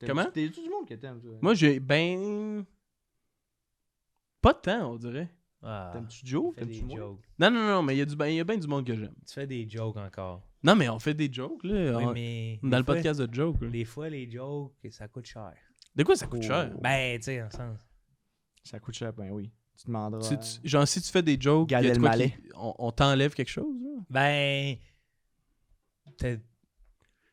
Comment? T'es-tu du monde que t'aimes, toi? Moi, j'ai pas de temps, on dirait. Ah, T'aimes-tu Joe? tu fais T'aimes-tu des moi? jokes. Non, mais il y a bien du monde que j'aime. Tu fais des jokes encore. Non, mais on fait des jokes, là. Oui, On- mais Dans des le fois- podcast de jokes. là. Des fois, les jokes, ça coûte cher. De quoi ça coûte Oh. cher? Ben, tu sais, dans le sens. Ça coûte cher, ben oui. Tu demanderas. Genre, si tu fais des jokes, Gad y a de quoi Elmaleh. on t'enlève quelque chose, là? Ben.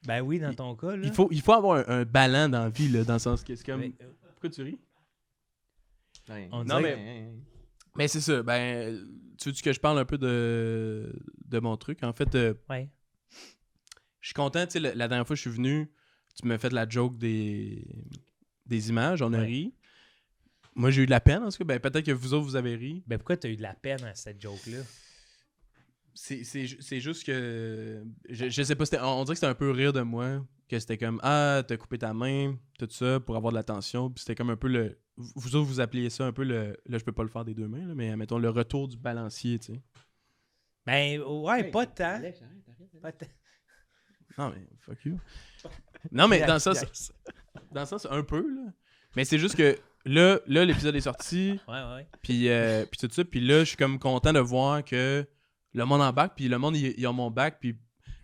Ben oui, dans ton cas, là. Il faut avoir un ballon dans la vie, là, dans le sens que c'est comme... Mais, Pourquoi tu ris? on Non, dirait Mais c'est ça, tu veux que je parle un peu de mon truc? En fait, Ouais. je suis content, tu sais, la dernière fois que je suis venu, tu m'as fait la joke des images, on a Ouais. ri. Moi, j'ai eu de la peine, en tout cas. Ben, peut-être que vous autres, vous avez ri. Ben pourquoi t'as eu de la peine à cette joke-là? C'est juste que... Je sais pas, on dirait que c'était un peu rire de moi, que c'était comme « Ah, t'as coupé ta main, tout ça, pour avoir de l'attention. » Puis c'était comme un peu le... Vous autres, vous appeliez ça un peu le... Là, je peux pas le faire des deux mains, là, mais mettons le retour du balancier, tu sais. Ben, ouais, pas tant. Pas tant. Non, mais fuck you. Non, mais dans le sens un peu, là. Mais c'est juste que là l'épisode est sorti, Ouais. puis tout ça, puis là, je suis comme content de voir que le monde embarque, puis le monde, ils ont mon bac, puis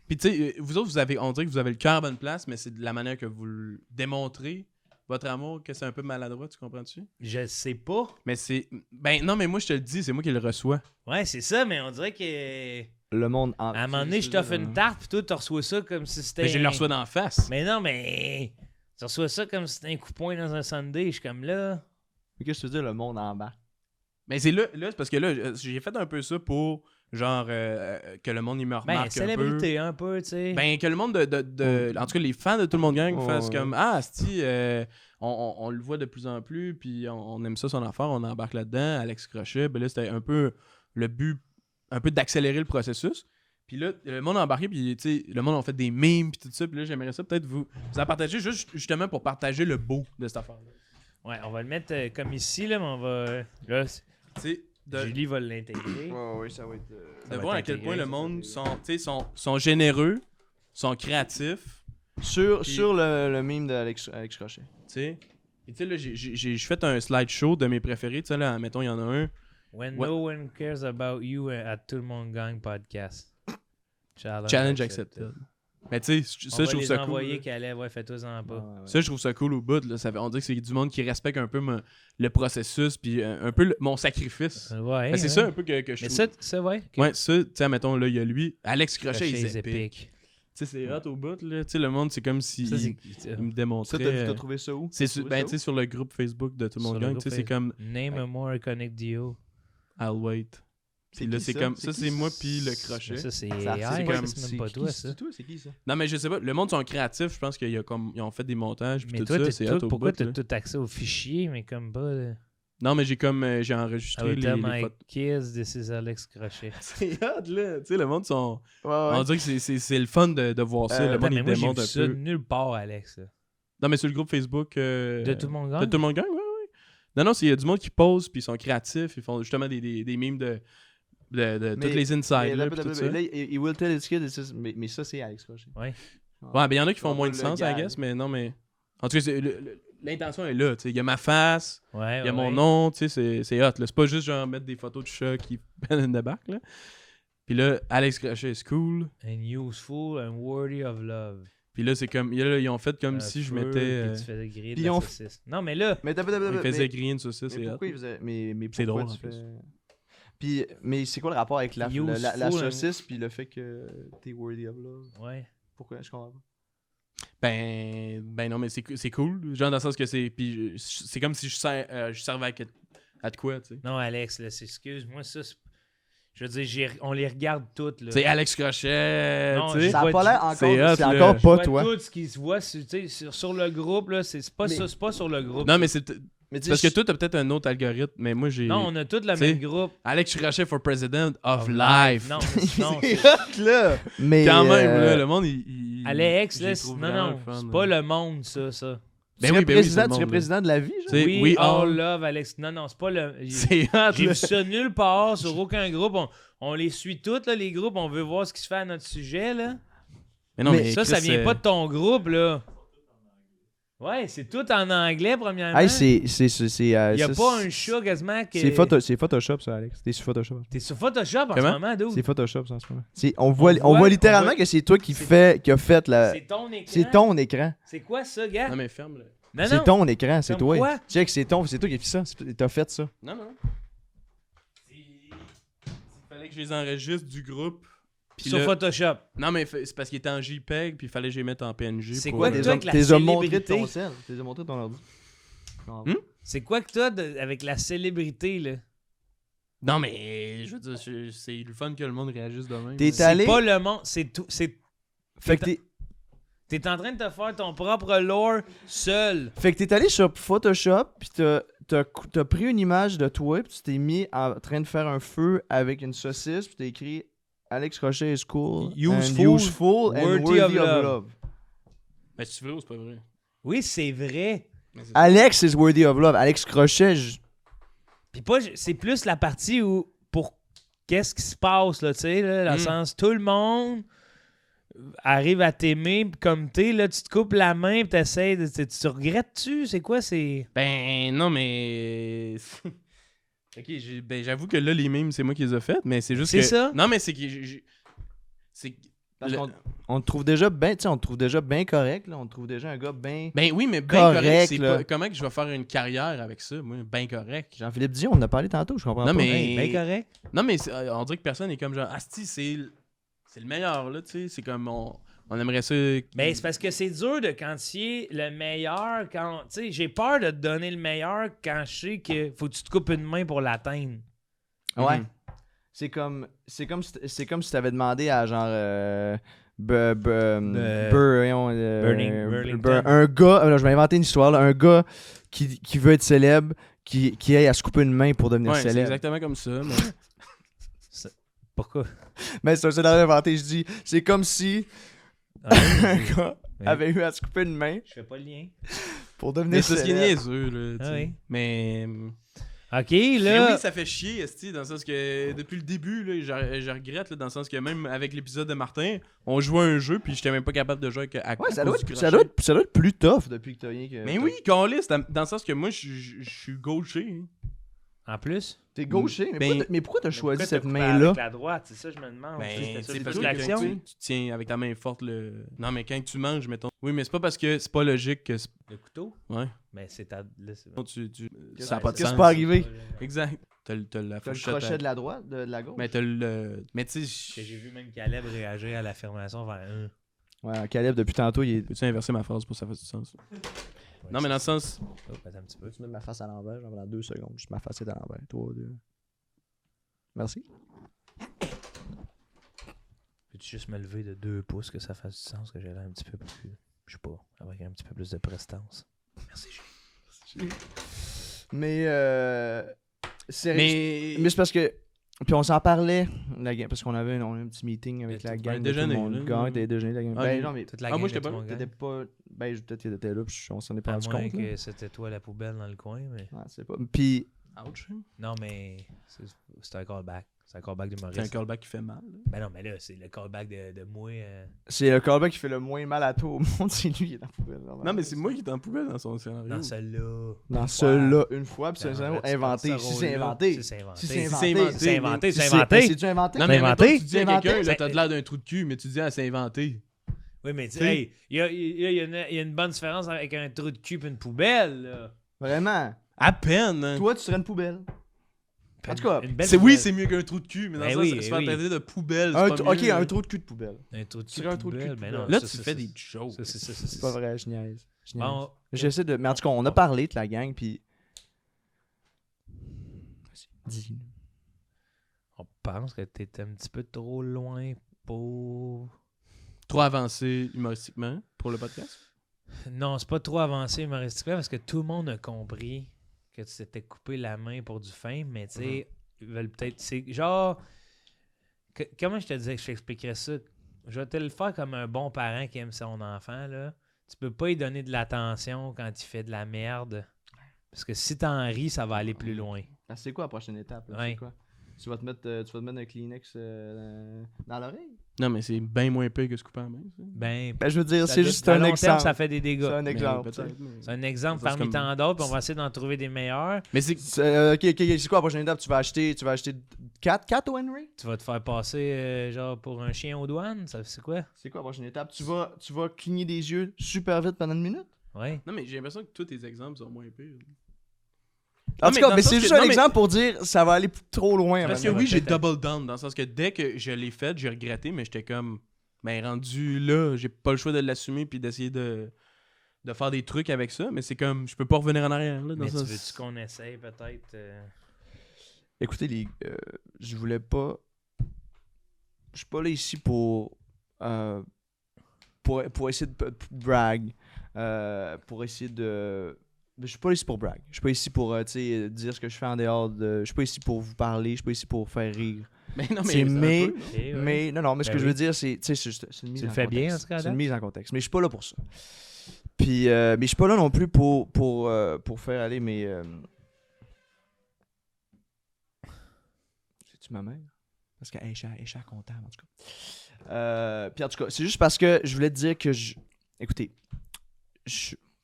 tu sais, vous autres, on dirait que vous avez le cœur à bonne place, mais c'est de la manière que vous le démontrez, votre amour, que c'est un peu maladroit, tu comprends-tu? Je sais pas. Mais c'est... Ben non, mais moi, je te le dis, c'est moi qui le reçois. Ouais, c'est ça, mais on dirait que. Le monde À un moment donné, je t'offre une tarte, puis toi, tu reçois ça comme si c'était. Mais je le reçois dans la face. Mais non, mais. Tu reçois ça comme si c'était un coup de poing dans un sundae. Je suis comme là. Mais qu'est-ce que tu veux dire, le monde embarque? Mais c'est là c'est parce que là, j'ai fait un peu ça pour, genre, que le monde, il me remarque célébrité un peu, tu sais. Ben, que le monde en tout cas, les fans de Tout le monde gang fassent comme, ah, asti, on le voit de plus en plus, puis on aime ça, son affaire, on embarque là-dedans. Alex Crochet, ben là, c'était un peu le but, un peu d'accélérer le processus. Puis là, le monde a embarqué, puis tu sais, le monde a fait des memes, puis tout ça. Puis là, j'aimerais ça peut-être vous en partager, justement pour partager le beau de cette affaire-là. Ouais, on va le mettre comme ici, là, mais on va... Là, Tu sais, Julie va l'intégrer. Ouais, ça va être. de va voir à être quel point intégré, le monde sont généreux, sont créatifs, Sur Puis- le meme d'Alex Crochet. tu sais. Et tu sais, là, j'ai fait un slideshow de mes préférés, tu sais, là, mettons, il y en a un. When Ouais. no one cares about you at Tout le monde gang podcast. Challenge accepted. Mais tu sais, ça, je trouve ça cool. envoyer là. Calais, ouais, fais-toi-en pas. Ça, je trouve ça cool au bout. Là. On dirait que c'est du monde qui respecte un peu le processus, puis un peu mon sacrifice. Ouais. Ben, c'est ça un peu que je Mais trouve. ça, ouais. Ouais, ça, tu sais, mettons, là, il y a lui. Alex Crochet, il est épique. épique. Tu sais, c'est hot au bout, là. Tu sais, le monde, c'est comme si Ça, il me Ça, démontrait. t'as trouvé ça où? C'est T'as trouvé ben, ça tu sais, sur le groupe Facebook de Tout le monde gang, tu sais, c'est comme Name a more iconic duo. I'll wait. Puis là, qui, c'est ça? comme. C'est Ça, qui, c'est moi, ça? puis le crochet. Ça, c'est Ça, AI, c'est ça, comme- c'est même pas toi, ça. C'est toi, c'est qui ça? Non, mais je sais pas. Le monde sont créatifs. Je pense qu'ils ont fait des montages. Puis Mais tout toi, ça, c'est hot au pourquoi bout, t'as là. tout accès aux fichiers, mais comme pas... Non, mais j'ai I enregistré will tell les my photos. kids, this is Alex Crochet. C'est hot, là. Tu sais, le monde sont. Ouais, On dirait que c'est le fun de voir ça. le Attends, monde, mais il moi, j'ai démonte vu un ça peu. nulle part, Alex. là. Non, mais sur le groupe Facebook. De Tout le monde gang? De Tout le monde gang, ouais. Non, il y a du monde qui pose, puis ils sont créatifs. Ils font justement des memes de Mais- toutes les insides, là, là, puis tout ça. là, il will tell his kids, mais ça, c'est Alex Crochet. Ouais. Ouais, ben il y en a qui font On moins va de le sens, I gag. guess, mais non, mais. En tout cas, l'intention est là, tu sais. Il y a ma face, Ouais, il y a mon nom, tu sais, c'est hot, là. C'est pas juste genre mettre des photos de chats qui prennent une back, là. Puis là, Alex Crochet est cool. And useful and worthy of love. Puis là, c'est comme. Là, ils ont fait comme Un si je feu, mettais. puis tu faisais griller de Puis la on saucisse. Non, mais là... Mais Ils faisaient griller une saucisse, mais c'est hot. pourquoi il faisait. Mais C'est pourquoi drôle, tu en fais. Puis, mais c'est quoi le rapport avec la Useful saucisse puis le fait que t'es worthy of love? Ouais. Pourquoi? Je comprends pas. Ben non, mais c'est cool. Genre dans le sens que c'est. Puis c'est comme si je servais à de quoi, tu sais. Non, Alex, là, excuse-moi, ça, je veux dire, on les regarde toutes, là. C'est Alex Crochet, Non, tu sais. Ça a vois pas l'air c'est encore. hot, C'est là. encore Je pas vois toi. tout ce qui se voit sur le groupe, là. C'est pas Mais- ça, c'est pas sur le groupe. Non, mais c'est Mais tu parce que sais, toi, t'as peut-être un autre algorithme, mais moi, j'ai. Non, on a tous le T'sais, même groupe. Alex Crochet for President of Life. Non, non, c'est hot, là. Mais. Quand même, là, le monde, il. Alex, je là, les trouve non, vraiment non, le fun, c'est là. pas le monde, ça. Ben tu oui, serais ben oui, c'est président, le tu serais monde, président de la vie, genre? T'sais, Oui, we all all- love, Alex. Non, non, c'est pas le... C'est hot, J'ai là. vu ça nulle part, sur aucun groupe. On les suit toutes, là, les groupes. On veut voir ce qui se fait à notre sujet, là. Mais non, Mais mais Ça Chris, vient pas de ton groupe, là. Ouais, c'est tout en anglais, premièrement. Hey, c'est. Il y a pas un chat quasiment que... C'est Photoshop, ça, Alex. T'es sur Photoshop. T'es sur Photoshop en Comment? ce moment, dude. C'est Photoshop, ça, en ce moment. On voit littéralement que c'est toi qui a fait la. C'est ton écran. C'est ton écran. C'est quoi ça, gars? Non, mais ferme, là. Non, C'est non. ton écran, c'est Comme toi. quoi? Check, c'est toi qui as fait ça. T'as fait ça. Non, non. Il fallait que je les enregistre du groupe. Puis Sur là- Photoshop. Non, mais c'est parce qu'il était en JPEG, puis il fallait que je les mette en PNG. C'est pour, quoi que toi, avec la montré de célébrité? ton sel. T'es montré de ton ordi. Non. C'est quoi que t'as avec la célébrité, là? Non, mais je veux dire, c'est le fun que le monde réagisse de même. T'es C'est allé. pas le monde, c'est tout. Fait que T'es en train de te faire ton propre lore seul. t'es allé sur Photoshop, pis t'as pris une image de toi, pis tu t'es mis en train de faire un feu avec une saucisse, pis t'as écrit Alex Crochet is cool, Useful, and useful and worthy worthy of of love. love. Mais c'est vrai ou c'est pas vrai? Oui, c'est vrai. Alex is worthy of love. Alex Crochet, Puis pas, c'est plus la partie où, pour qu'est-ce qui se passe, là, tu sais, là, dans le sens, tout le monde arrive à t'aimer comme t'es, là, tu te coupes la main, pis t'essayes, tu regrettes-tu? C'est quoi, c'est... Ben, non, mais. Ok, j'avoue que là, les memes, c'est moi qui les ai faites, mais c'est juste C'est que. ça? Non, mais c'est que. C'est. parce Le- on te trouve déjà bien, on te trouve déjà bien correct, là. On te trouve déjà un gars bien. Ben oui, mais ben correct. Correct, C'est là. pas... Comment que je vais faire une carrière avec ça, moi? Ben correct. Jean-Philippe Dion, on en a parlé tantôt, je comprends Non, pas. mais- Hey, ben correct. Non, mais on dirait que personne est comme genre, Asti, c'est le meilleur, là, tu sais. C'est comme, On aimerait ça. Mais c'est parce que c'est dur de quantifier le meilleur quand. Tu sais, j'ai peur de te donner le meilleur quand je sais que faut que tu te coupes une main pour l'atteindre. Ouais. Mhm. C'est comme si t'avais demandé à genre Burlington. un gars, là, je vais inventer une histoire là, un gars qui veut être célèbre, qui aille à se couper une main pour devenir Ouais, c'est célèbre. exactement comme ça. Mais... Pourquoi? Mais c'est un scénario inventé, je dis, c'est comme si Ah, un oui, gars Oui. avait eu à se couper une main je fais pas le lien. pour mais devenir c'est ce qui est célèbre. niaiseux, là. tu Ah sais. oui. Mais. Ok, Mais là. oui, ça fait chier, esti, dans le sens que depuis le début, là, je regrette, là, dans le sens que même avec l'épisode de Martin, on jouait à un jeu, puis j'étais même pas capable de jouer à Ouais, ça cause doit, du être, crochet. ça doit être plus tough depuis que t'as rien que. Mais oui, Carlis, dans le sens que moi, je suis gaucher. hein. En plus. T'es gaucher, mais, Ben- pourquoi t'as choisi Pourquoi cette t'as coupé main-là? avec la droite, c'est ça, je me demande. Ben, C'était tu ça, sais, c'est parce toute que l'action. tu tiens avec ta main forte le. Non, mais quand tu manges, mettons. Oui, mais c'est pas parce que c'est pas logique que. Le couteau? Ouais. Mais c'est ta. Là, c'est... Ça a pas de Qu'est-ce sens. qui peut arriver? Exact. T'as la T'as le fourchette. crochet de la droite, de la gauche? Mais t'as le. Mais tu Que sais. j'ai vu même Caleb réagir à l'affirmation vers un. Ouais, Caleb, depuis tantôt, il est. Peux-tu inverser ma phrase pour que ça fasse du sens? Non, mais dans le sens. Oh, attends un petit peu. Tu mets ma face à l'envers, genre pendant 2 secondes. Juste ma face est à l'envers. 3, 2. Merci. Peux-tu juste me lever de 2 pouces que ça fasse du sens, que j'ai l'air un petit peu plus. Je sais pas, avec un petit peu plus de prestance. Merci, Gilles. Mais, c'est Mais. c'est parce que. Puis on s'en parlait, la gang, parce qu'on avait on a un petit meeting avec la gang. déjeuner, de tout le là. monde. Gang, t'avais déjeuné, la gang. Ah, Ben oui. non, mais Toute la Ah, gang moi, de j'étais ton pas- gang. t'étais pas. Ben peut-être que t'étais là, puis on s'en est pas À rendu moins compte. là. que c'était toi la poubelle dans le coin, mais. Ouais, c'est pas. Puis, Ouch. Non, mais c'est un callback. C'est un callback C'est un d'humoriste. callback qui fait mal. là. Ben non, mais là, c'est le callback de moi. c'est le callback qui fait le moins mal à tout au monde, c'est lui qui est dans la poubelle. Non, mais c'est moi qui est en poubelle dans son scénario. Dans celle-là. Dans celui-là, une fois, puis c'est un Ben, scénario en fait, tu inventé. portes ce Si c'est rôle-là. inventé. Si c'est inventé. Si C'est c'est inventé. inventé. C'est inventé, c'est C'est inventé. C'est-tu inventé? Non, C'est mais inventé. mettons, tu dis C'est à quelqu'un, inventé. là, t'as de l'air d'un trou de cul, mais tu dis, ah, c'est inventé. Oui, mais tu T'sais. sais, hey, il y a une bonne différence avec un trou de cul et une poubelle. Là. Vraiment. À peine. hein. Toi, tu serais une poubelle. En tout cas, Une belle C'est oui, poubelle. c'est mieux qu'un trou de cul, mais dans Ben le oui, sens, se faire oui. traiter de poubelle, c'est Un pas ok, mieux, un là. trou de cul de poubelle. Un trou de cul C'est un trou de poubelle, cul de mais poubelle. non, Là, ça, tu ça, fais ça, des jokes. ça, C'est pas vrai, je niaise. Je niaise. Bon, J'essaie de. Mais en tout cas, on a parlé de la gang, puis. Vas-y, dis. on pense que t'es un petit peu trop loin pour... Trop avancé humoristiquement pour le podcast. Non, c'est pas trop avancé humoristiquement parce que tout le monde a compris que tu t'étais coupé la main pour du fame, mais tu sais, ils veulent peut-être... C'est genre... comment je te disais que je t'expliquerais ça? Je vais te le faire comme un bon parent qui aime son enfant, là. Tu peux pas lui donner de l'attention quand il fait de la merde. Parce que si t'en ris, ça va aller plus loin. Ah, c'est quoi la prochaine étape? Là? Ouais. C'est quoi? Tu vas te mettre un Kleenex dans l'oreille? Non, mais c'est bien moins pire que se couper la main. ça. Ben, Ben, je veux dire, ça c'est doit- juste à un long exemple. terme, ça fait des dégâts. C'est un Mais exemple. peut-être, mais- C'est un exemple Ça, c'est parmi comme- tant d'autres, puis on va essayer d'en trouver des meilleurs. Mais c'est. Ok, c'est quoi la prochaine étape? Tu vas acheter 4 au Henry? Tu vas te faire passer genre pour un chien aux douanes, ça c'est quoi? C'est quoi la prochaine étape? Tu vas cligner des yeux super vite pendant une minute? Ouais. Non, mais j'ai l'impression que tous tes exemples sont moins pires. En Non, tout mais cas, dans mais le c'est sens juste que- un non, mais- exemple pour dire ça va aller trop loin. Parce que maintenant. oui, j'ai peut-être. double down, dans le sens que dès que je l'ai fait, j'ai regretté, mais j'étais comme, ben rendu là, j'ai pas le choix de l'assumer puis d'essayer de faire des trucs avec ça, mais c'est comme, je peux pas revenir en arrière. Là, dans Mais ça. tu veux-tu qu'on essaye peut-être? Écoutez, je voulais pas. Je suis pas là ici pour essayer de brag. Pour essayer de. Je suis pas ici pour brag. Je suis pas ici pour tu sais, dire ce que je fais en dehors de. Je suis pas ici pour vous parler. Je suis pas ici pour faire rire. Mais non, mais C'est un mais- peu, non? Ok, ouais. Mais non, mais ce Ben que je veux oui. dire, c'est. Tu sais, c'est une mise Tu le en fais contexte. bien, en ce cas-là? C'est une mise en contexte. Mais je suis pas là pour ça. Puis, mais je suis pas là non plus pour faire aller mes. C'est-tu ma mère? Parce qu'elle est chère comptable, en tout cas. Puis en tout cas, c'est juste parce que je voulais te dire que écoutez,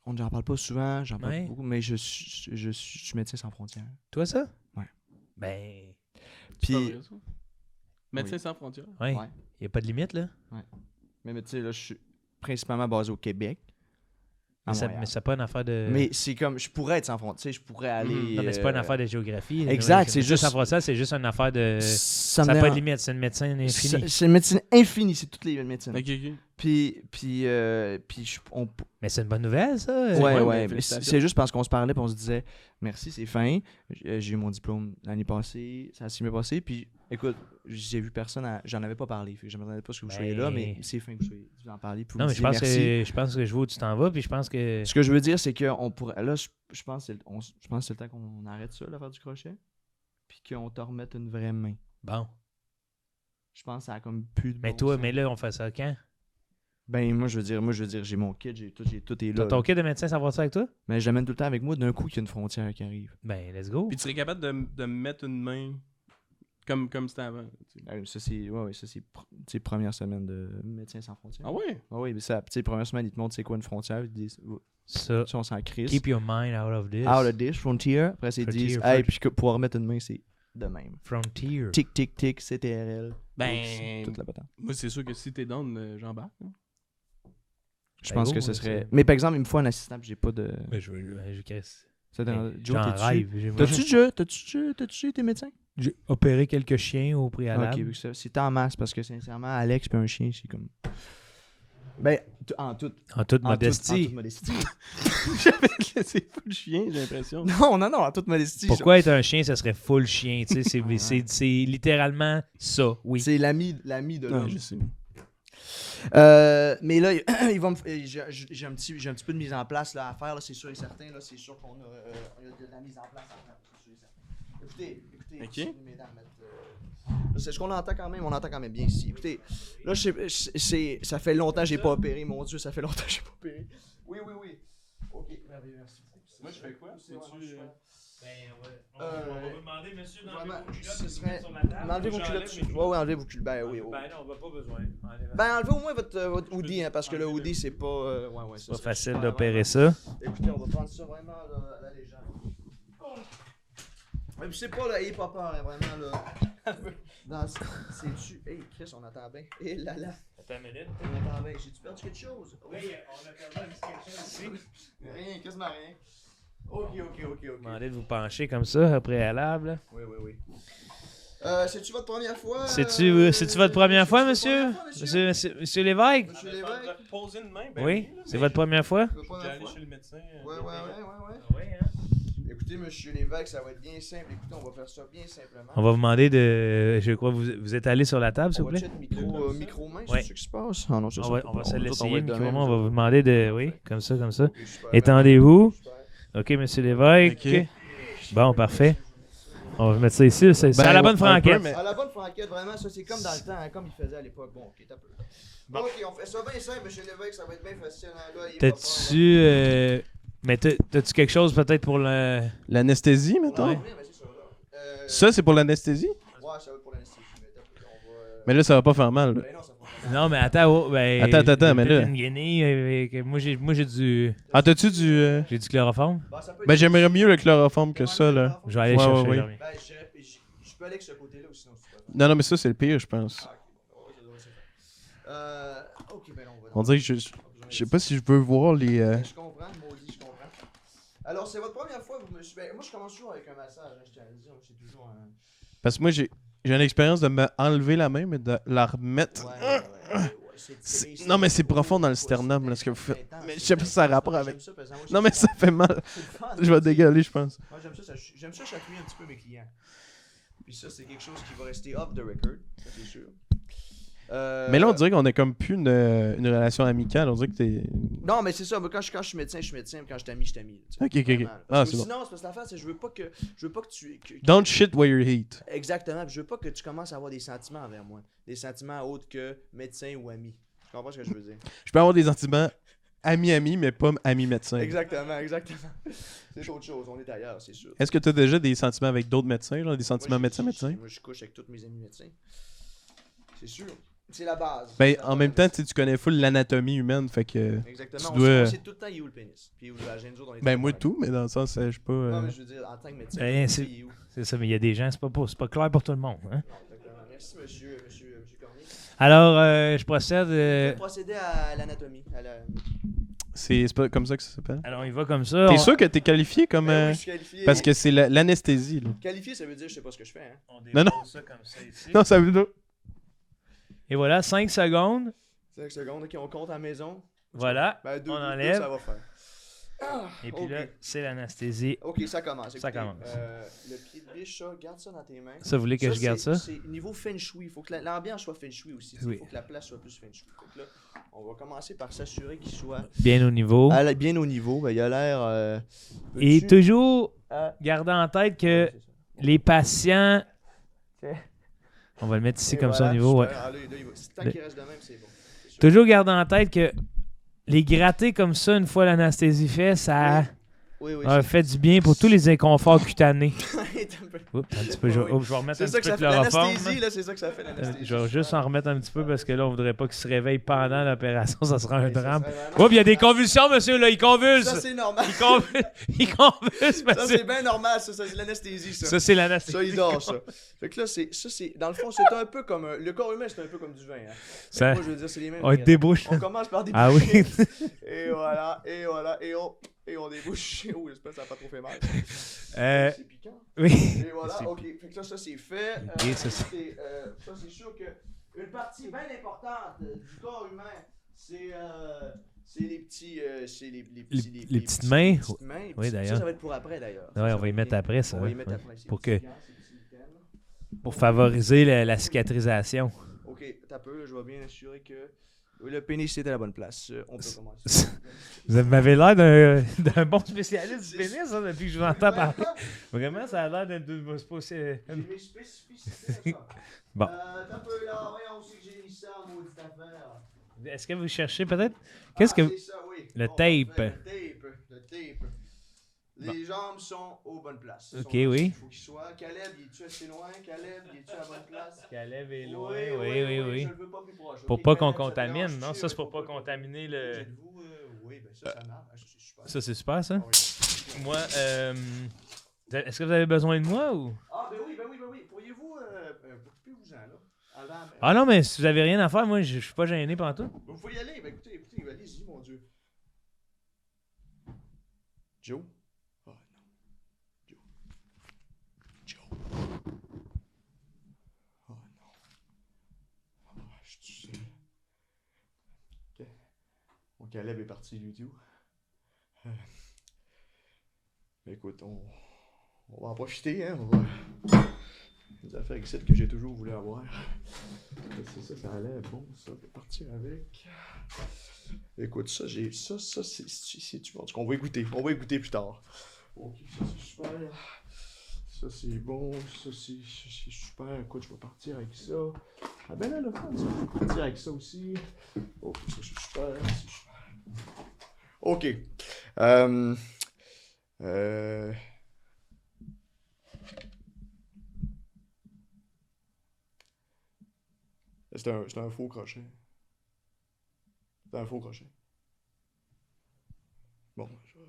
on n'en parle pas souvent, j'en parle Ouais. beaucoup, mais je suis médecin sans frontières. Toi, ça? Ouais. Ben, C'est pas Puis, vrai, ça? Médecins sans frontières. ouais. Ouais. Y a pas de limite, là? mais tu sais, là, je suis principalement basé au Québec. à Montréal. Mais c'est pas une affaire de... Mais c'est comme, je pourrais être sans frontières, je pourrais aller. Non, mais c'est pas une affaire de géographie. exact, c'est juste- Sans frontières, c'est juste une affaire de... Ça Ça me n'a pas de dérange- limite, c'est une médecine infinie. C'est une médecine infinie, c'est toutes les médecines. Ok, ok. Puis on... Mais c'est une bonne nouvelle, ça. Ouais, mais mais félicitations. c'est juste parce qu'on se parlait puis on se disait merci, c'est fin. J'ai eu mon diplôme l'année passée, ça s'est bien passé. Puis écoute, j'ai vu personne, j'en avais pas parlé. Fait que je ne m'attendais pas à ce que vous soyez là, mais c'est fin que vous en parliez. Puis vous Non, mais me disiez merci. je pense que je vois où tu t'en vas, puis je pense que... Ce que je veux dire, c'est qu'on pourrait. Là, je pense que c'est le temps qu'on arrête ça, l'affaire du crochet. Puis qu'on te remette une vraie main. Bon. Je pense que ça a comme plus de. Mais bon toi, sens. mais là, on fait ça quand? Ben, moi, je veux dire, j'ai mon kit, j'ai tout est T'as là. ton kit de médecin, ça va ça avec toi? Mais je l'amène tout le temps avec moi, d'un coup, qu'il y a une frontière qui arrive. Ben, let's go. Puis tu serais capable de me mettre une main comme c'était avant. Tu sais. Ça, c'est première semaine de Médecins sans frontières. Ah ouais? Ah oui, mais ça, tu sais, première semaine, ils te montrent c'est quoi une frontière. Ils disent, Ça, on s'en crisse. keep your mind out of this. Out of this, frontier. Après, ils disent, Frontier, hey, puis pour remettre une main, c'est de même. Frontier. Tic, tic, tic, CTRL. Ben, Toute la patente. moi, c'est sûr que si t'es down, j'embarque. hein. Je Ben, pense go, que ce moi, serait. c'est- Mais par exemple, il me faut un assistant, puis j'ai pas de. Ben, je casse. Ça te dérange- Joe, J'en t'es-tu- rêve. T'as-tu été médecin? J'ai opéré quelques chiens au Ok, préalable. vu que c'est en masse, parce que sincèrement, Alex puis un chien, c'est comme. Ben, en toute En toute en modestie. toute modestie. J'avais laissé full chien, j'ai l'impression. non, en toute modestie. Pourquoi être un chien, ça serait full chien? Tu sais, c'est littéralement ça, oui. C'est l'ami de Non, l'homme. je sais. Mais là, il va me j'ai un petit peu de mise en place là, à faire, là, c'est sûr et certain. Là, c'est sûr qu'on a de la mise en place à faire. C'est sûr et certain. Écoutez, Ok. mesdames, c'est ce qu'on entend quand même, on entend quand même bien ici. Écoutez, là, ça fait longtemps que j'ai pas opéré, mon Dieu, ça fait longtemps que j'ai pas opéré. Oui. Ok, merveilleux, merci. Moi, je fais quoi? C'est vraiment Peux-tu, super. On va demander, monsieur, Vraiment, d'enlever vos culottes ce et serait- de mettre sur la table. Enlevez vos J'enlève culottes. mes culottes. Ouais, enlevez vos culottes. Ben oui. Ben non, on va pas besoin. Ben, enlevez au moins votre hoodie, hein, parce que le hoodie, c'est pas. Ouais, C'est pas ça, facile super, d'opérer vraiment. ça. Écoutez, on va prendre ça vraiment là, à la légère. Ouais, puis c'est pas le hip-hop, hein, vraiment là. C'est-tu. Hey, Chris, on entend bien. Eh là là. Attends une minute. On entend bien. J'ai-tu perdu quelque chose? Oui, on a perdu quelque chose ici. Rien, quasiment rien. Ok. Demandez de vous pencher comme ça, au préalable. Oui. C'est-tu votre première fois? C'est-tu votre première fois, monsieur? Monsieur Lévesque? Monsieur Lévesque? Poser une main? Oui, c'est votre première fois? Votre J'ai première allé fois? chez le médecin. Ouais. Oui, hein? Écoutez, monsieur Lévesque, ça va être bien simple. Écoutez, on va faire ça bien simplement. On va vous demander de... Je crois que vous êtes allé sur la table, s'il On vous va plaît? checker micro-main, Ouais. c'est ce qui se passe? Ah non, ça, On va se nous autres, l'essayer, va être le de micro, même, on va nous vous demander de... Oui, comme ça. autres. Ok, super. Étendez-vous. Super. OK, monsieur Lévesque. Ok. Bon, parfait. On va mettre ça ici. C'est à la bonne un franquette. peu, mais- À la bonne franquette, vraiment, ça c'est comme dans le temps, hein, comme il faisait à l'époque. Bon, ok, t'as peu. Ok, on fait ça bien simple, monsieur Lévesque, ça va être bien facile. Hein, là, il est pas T'as-tu... Mais t'as-tu quelque chose peut-être pour le... L'anesthésie, fort, là. mettons? Non, mais c'est ça, là. Ça, c'est pour l'anesthésie? Ouais, ça va être pour l'anesthésie, mais t'as peu, on va. Mais là, ça va pas faire mal. là. Ben non, ça va pas. Non, mais attends. Ben, Attends, j'ai mais peut-être là- une guenille avec... Moi, j'ai du... Ah, t'as-tu du. J'ai du chloroforme. Ben, ça peut être- Ben, j'aimerais mieux le chloroforme que ça, là. Je vais aller Ouais, chercher. ouais. je reviens. Ben, je peux aller avec ce côté-là ou sinon c'est pas. Non, non, mais ça, c'est le pire, je pense. Ah, ok. Ouais, ça devrait se faire. Ok, ben non, on va. On dirait que je sais pas si je veux voir les. Je comprends, maudit, je comprends. Alors, c'est votre première fois que vous me suivez. Ben, moi, je commence toujours avec un massage, hein, je tiens à le dire. C'est toujours un. Parce que moi, j'ai une expérience de me enlever la main, mais de la remettre. Non, mais c'est profond dans le sternum, là, ce que vous faites. Mais je sais pas si ça a rapport avec. Non, mais ça fait mal. Je vais dégueuler, je pense. Moi, j'aime ça chatouiller un petit peu mes clients. Puis ça, c'est quelque chose qui va rester off the record, ça c'est sûr. Mais là, on dirait qu'on a comme plus une relation amicale. On dirait que t'es. Non, mais c'est ça. Moi, quand je suis médecin, je suis médecin. Quand je suis ami, je suis ami. tu sais. Ok. Vraiment, là. Ah, Parce que c'est bon. sinon, c'est parce que l'affaire, c'est que je veux pas que tu. Don't shit where you hate. Exactement. Puis je veux pas que tu commences à avoir des sentiments envers moi. Des sentiments autres que médecin ou ami. Tu comprends ce que je veux dire? Je peux avoir des sentiments ami-ami, mais pas ami-médecin. Exactement. C'est autre chose. On est ailleurs, c'est sûr. Est-ce que tu as déjà des sentiments avec d'autres médecins, genre des sentiments Moi, médecin-médecin? Moi, je couche avec tous mes amis médecins. C'est sûr. C'est la base. Ben, C'est la en même base. temps, tu connais full l'anatomie humaine, fait que. Exactement. tu dois- On sait tout le temps il est où le pénis. Puis où le vagin. Nous autres, on est Ben, tout moi, le temps tout, mais dans le sens, je sais pas. Non, mais je veux dire, en tant que médecin, Ben, on c'est- sait il est où. C'est ça, mais il y a des gens, c'est pas clair pour tout le monde. Hein? Exactement. Merci, monsieur Cormier. Alors, je procède... On va procéder à l'anatomie. C'est pas comme ça que ça s'appelle. Alors, il va comme ça. T'es sûr que t'es qualifié comme. Ben oui, je suis qualifié. Parce que c'est l'anesthésie, là. Qualifié, ça veut dire je sais pas ce que je fais. Hein. On Non, non. ça comme ça ici. Non, ça veut dire. Et voilà, 5 secondes. 5 secondes, ok, on compte à la maison. Voilà, Ben, deux, on deux, enlève. ça va faire. Et puis ok. là, c'est l'anesthésie. Ok, ça commence. Ça Écoutez, commence. Le pied de biche, ça, garde ça dans tes mains. Ça, vous voulez que je garde ça? C'est niveau feng shui. Il faut que l'ambiance soit feng shui aussi. Il Oui. faut que la place soit plus feng shui. Donc là, on va commencer par s'assurer qu'il soit Bien au niveau. bien au niveau. Ben, il a l'air. Et peux-tu- toujours Ah. garder en tête que Ouais, c'est ça. les patients... Ok. On va le mettre ici Et comme ça au voilà, niveau, ouais. super. Ah, là, il va. Tant Le- qu'il reste de même, c'est bon. C'est sûr. Toujours garder en tête que les gratter comme ça, une fois l'anesthésie fait, ça Oui, oui. a fait du bien pour tous les inconforts cutanés. c'est un peu- Oups, un petit peu, je, Oui. oh, je vais remettre C'est un ça petit que peu ça de fait. chloroforme. L'anesthésie, là, c'est ça que ça fait, l'anesthésie. Je vais juste en remettre un petit peu parce que là, on voudrait pas qu'il se réveille pendant l'opération, ça sera un Ouais, ça drame. serait vraiment- Oh, il y a des convulsions, monsieur, là, il convulse! Ça, c'est normal. Il convulse, il convulse, Ça, monsieur! c'est bien normal. Ça, c'est l'anesthésie, ça. Ça, c'est l'anesthésie. Ça, il dort, ça. Fait que là, dans le fond, c'est un peu comme. Le corps humain, c'est un peu comme du vin. Hein. Ça- Moi, je veux dire, c'est les mêmes. On débouche. On commence par des Ah oui. Et voilà, et voilà, et on débouche. Oh, j'espère que ça n'a pas trop fait mal. C'est piquant. Oui. Et voilà, C'est- ok. Fait que là, ça, c'est fait. Ok, ça, c'est- Ça, c'est sûr que une partie bien importante du corps humain, c'est les petits. Les petites mains. Les petites mains. Oui, Ça, d'ailleurs. ça va être pour après, d'ailleurs. Ouais, on va y mettre après, ça. On va y hein. mettre Ouais. après. C'est Pour petit que- gants, c'est petit silicone. Pour favoriser la cicatrisation. Ok, t'as peu, là, je vais bien assurer que le pénis est à la bonne place. On peut commencer. Vous m'avez l'air d'un bon spécialiste du pénis, hein, depuis que je vous entends parler. Vraiment, ça a l'air d'être J'ai mes spécificités à ça. Bon. T'as peu là, voyons aussi que j'ai mis ça, maudite affaire. Est-ce que vous cherchez peut-être? Qu'est-ce que C'est ça, oui. Le Bon, tape. parfait, le tape. Les jambes sont aux bonnes places. Ok, Sont- oui. Il faut qu'ils soient. Caleb, il est-tu assez loin? Caleb, il est-tu à la bonne place? Caleb est Oui, loin, oui, oui. Je le veux pas plus proche. Pour Ok, pas qu'on Caleb, ça te contamine, dérange-tu? non? Ça, c'est Ouais, pour pas contaminer le... Êtes-vous, oui, ben ça marche. Ça, c'est super. Ça, c'est super, ça? Ah oui. Moi, est-ce que vous avez besoin de moi ou... Ah, ben oui. Pourriez-vous occupez-vous-en, là. Avant, Ah non, mais si vous avez rien à faire, moi, je suis pas gêné pantoute. vous pouvez y aller. Ben écoutez, allez-y, mon Dieu. Joe? Oh non. Joe. Oh non. Oh, je suis seul. Ok. Mon Caleb est parti, lui, tout. Ben écoute, on va en profiter, hein. On va... Des affaires ici que j'ai toujours voulu avoir. C'est ça, ça allait bon, ça, je vais partir avec. Écoute, ça, c'est tu vois, on va écouter plus tard. Ok, ça c'est super. Ça c'est bon, ça c'est super. Écoute, je vais partir avec ça. Ah ben là, le fun, ça, je vais partir avec ça aussi. Oh, ça c'est super, c'est super. Ok. C'est un faux crochet. C'est un faux crochet. Bon, je vais...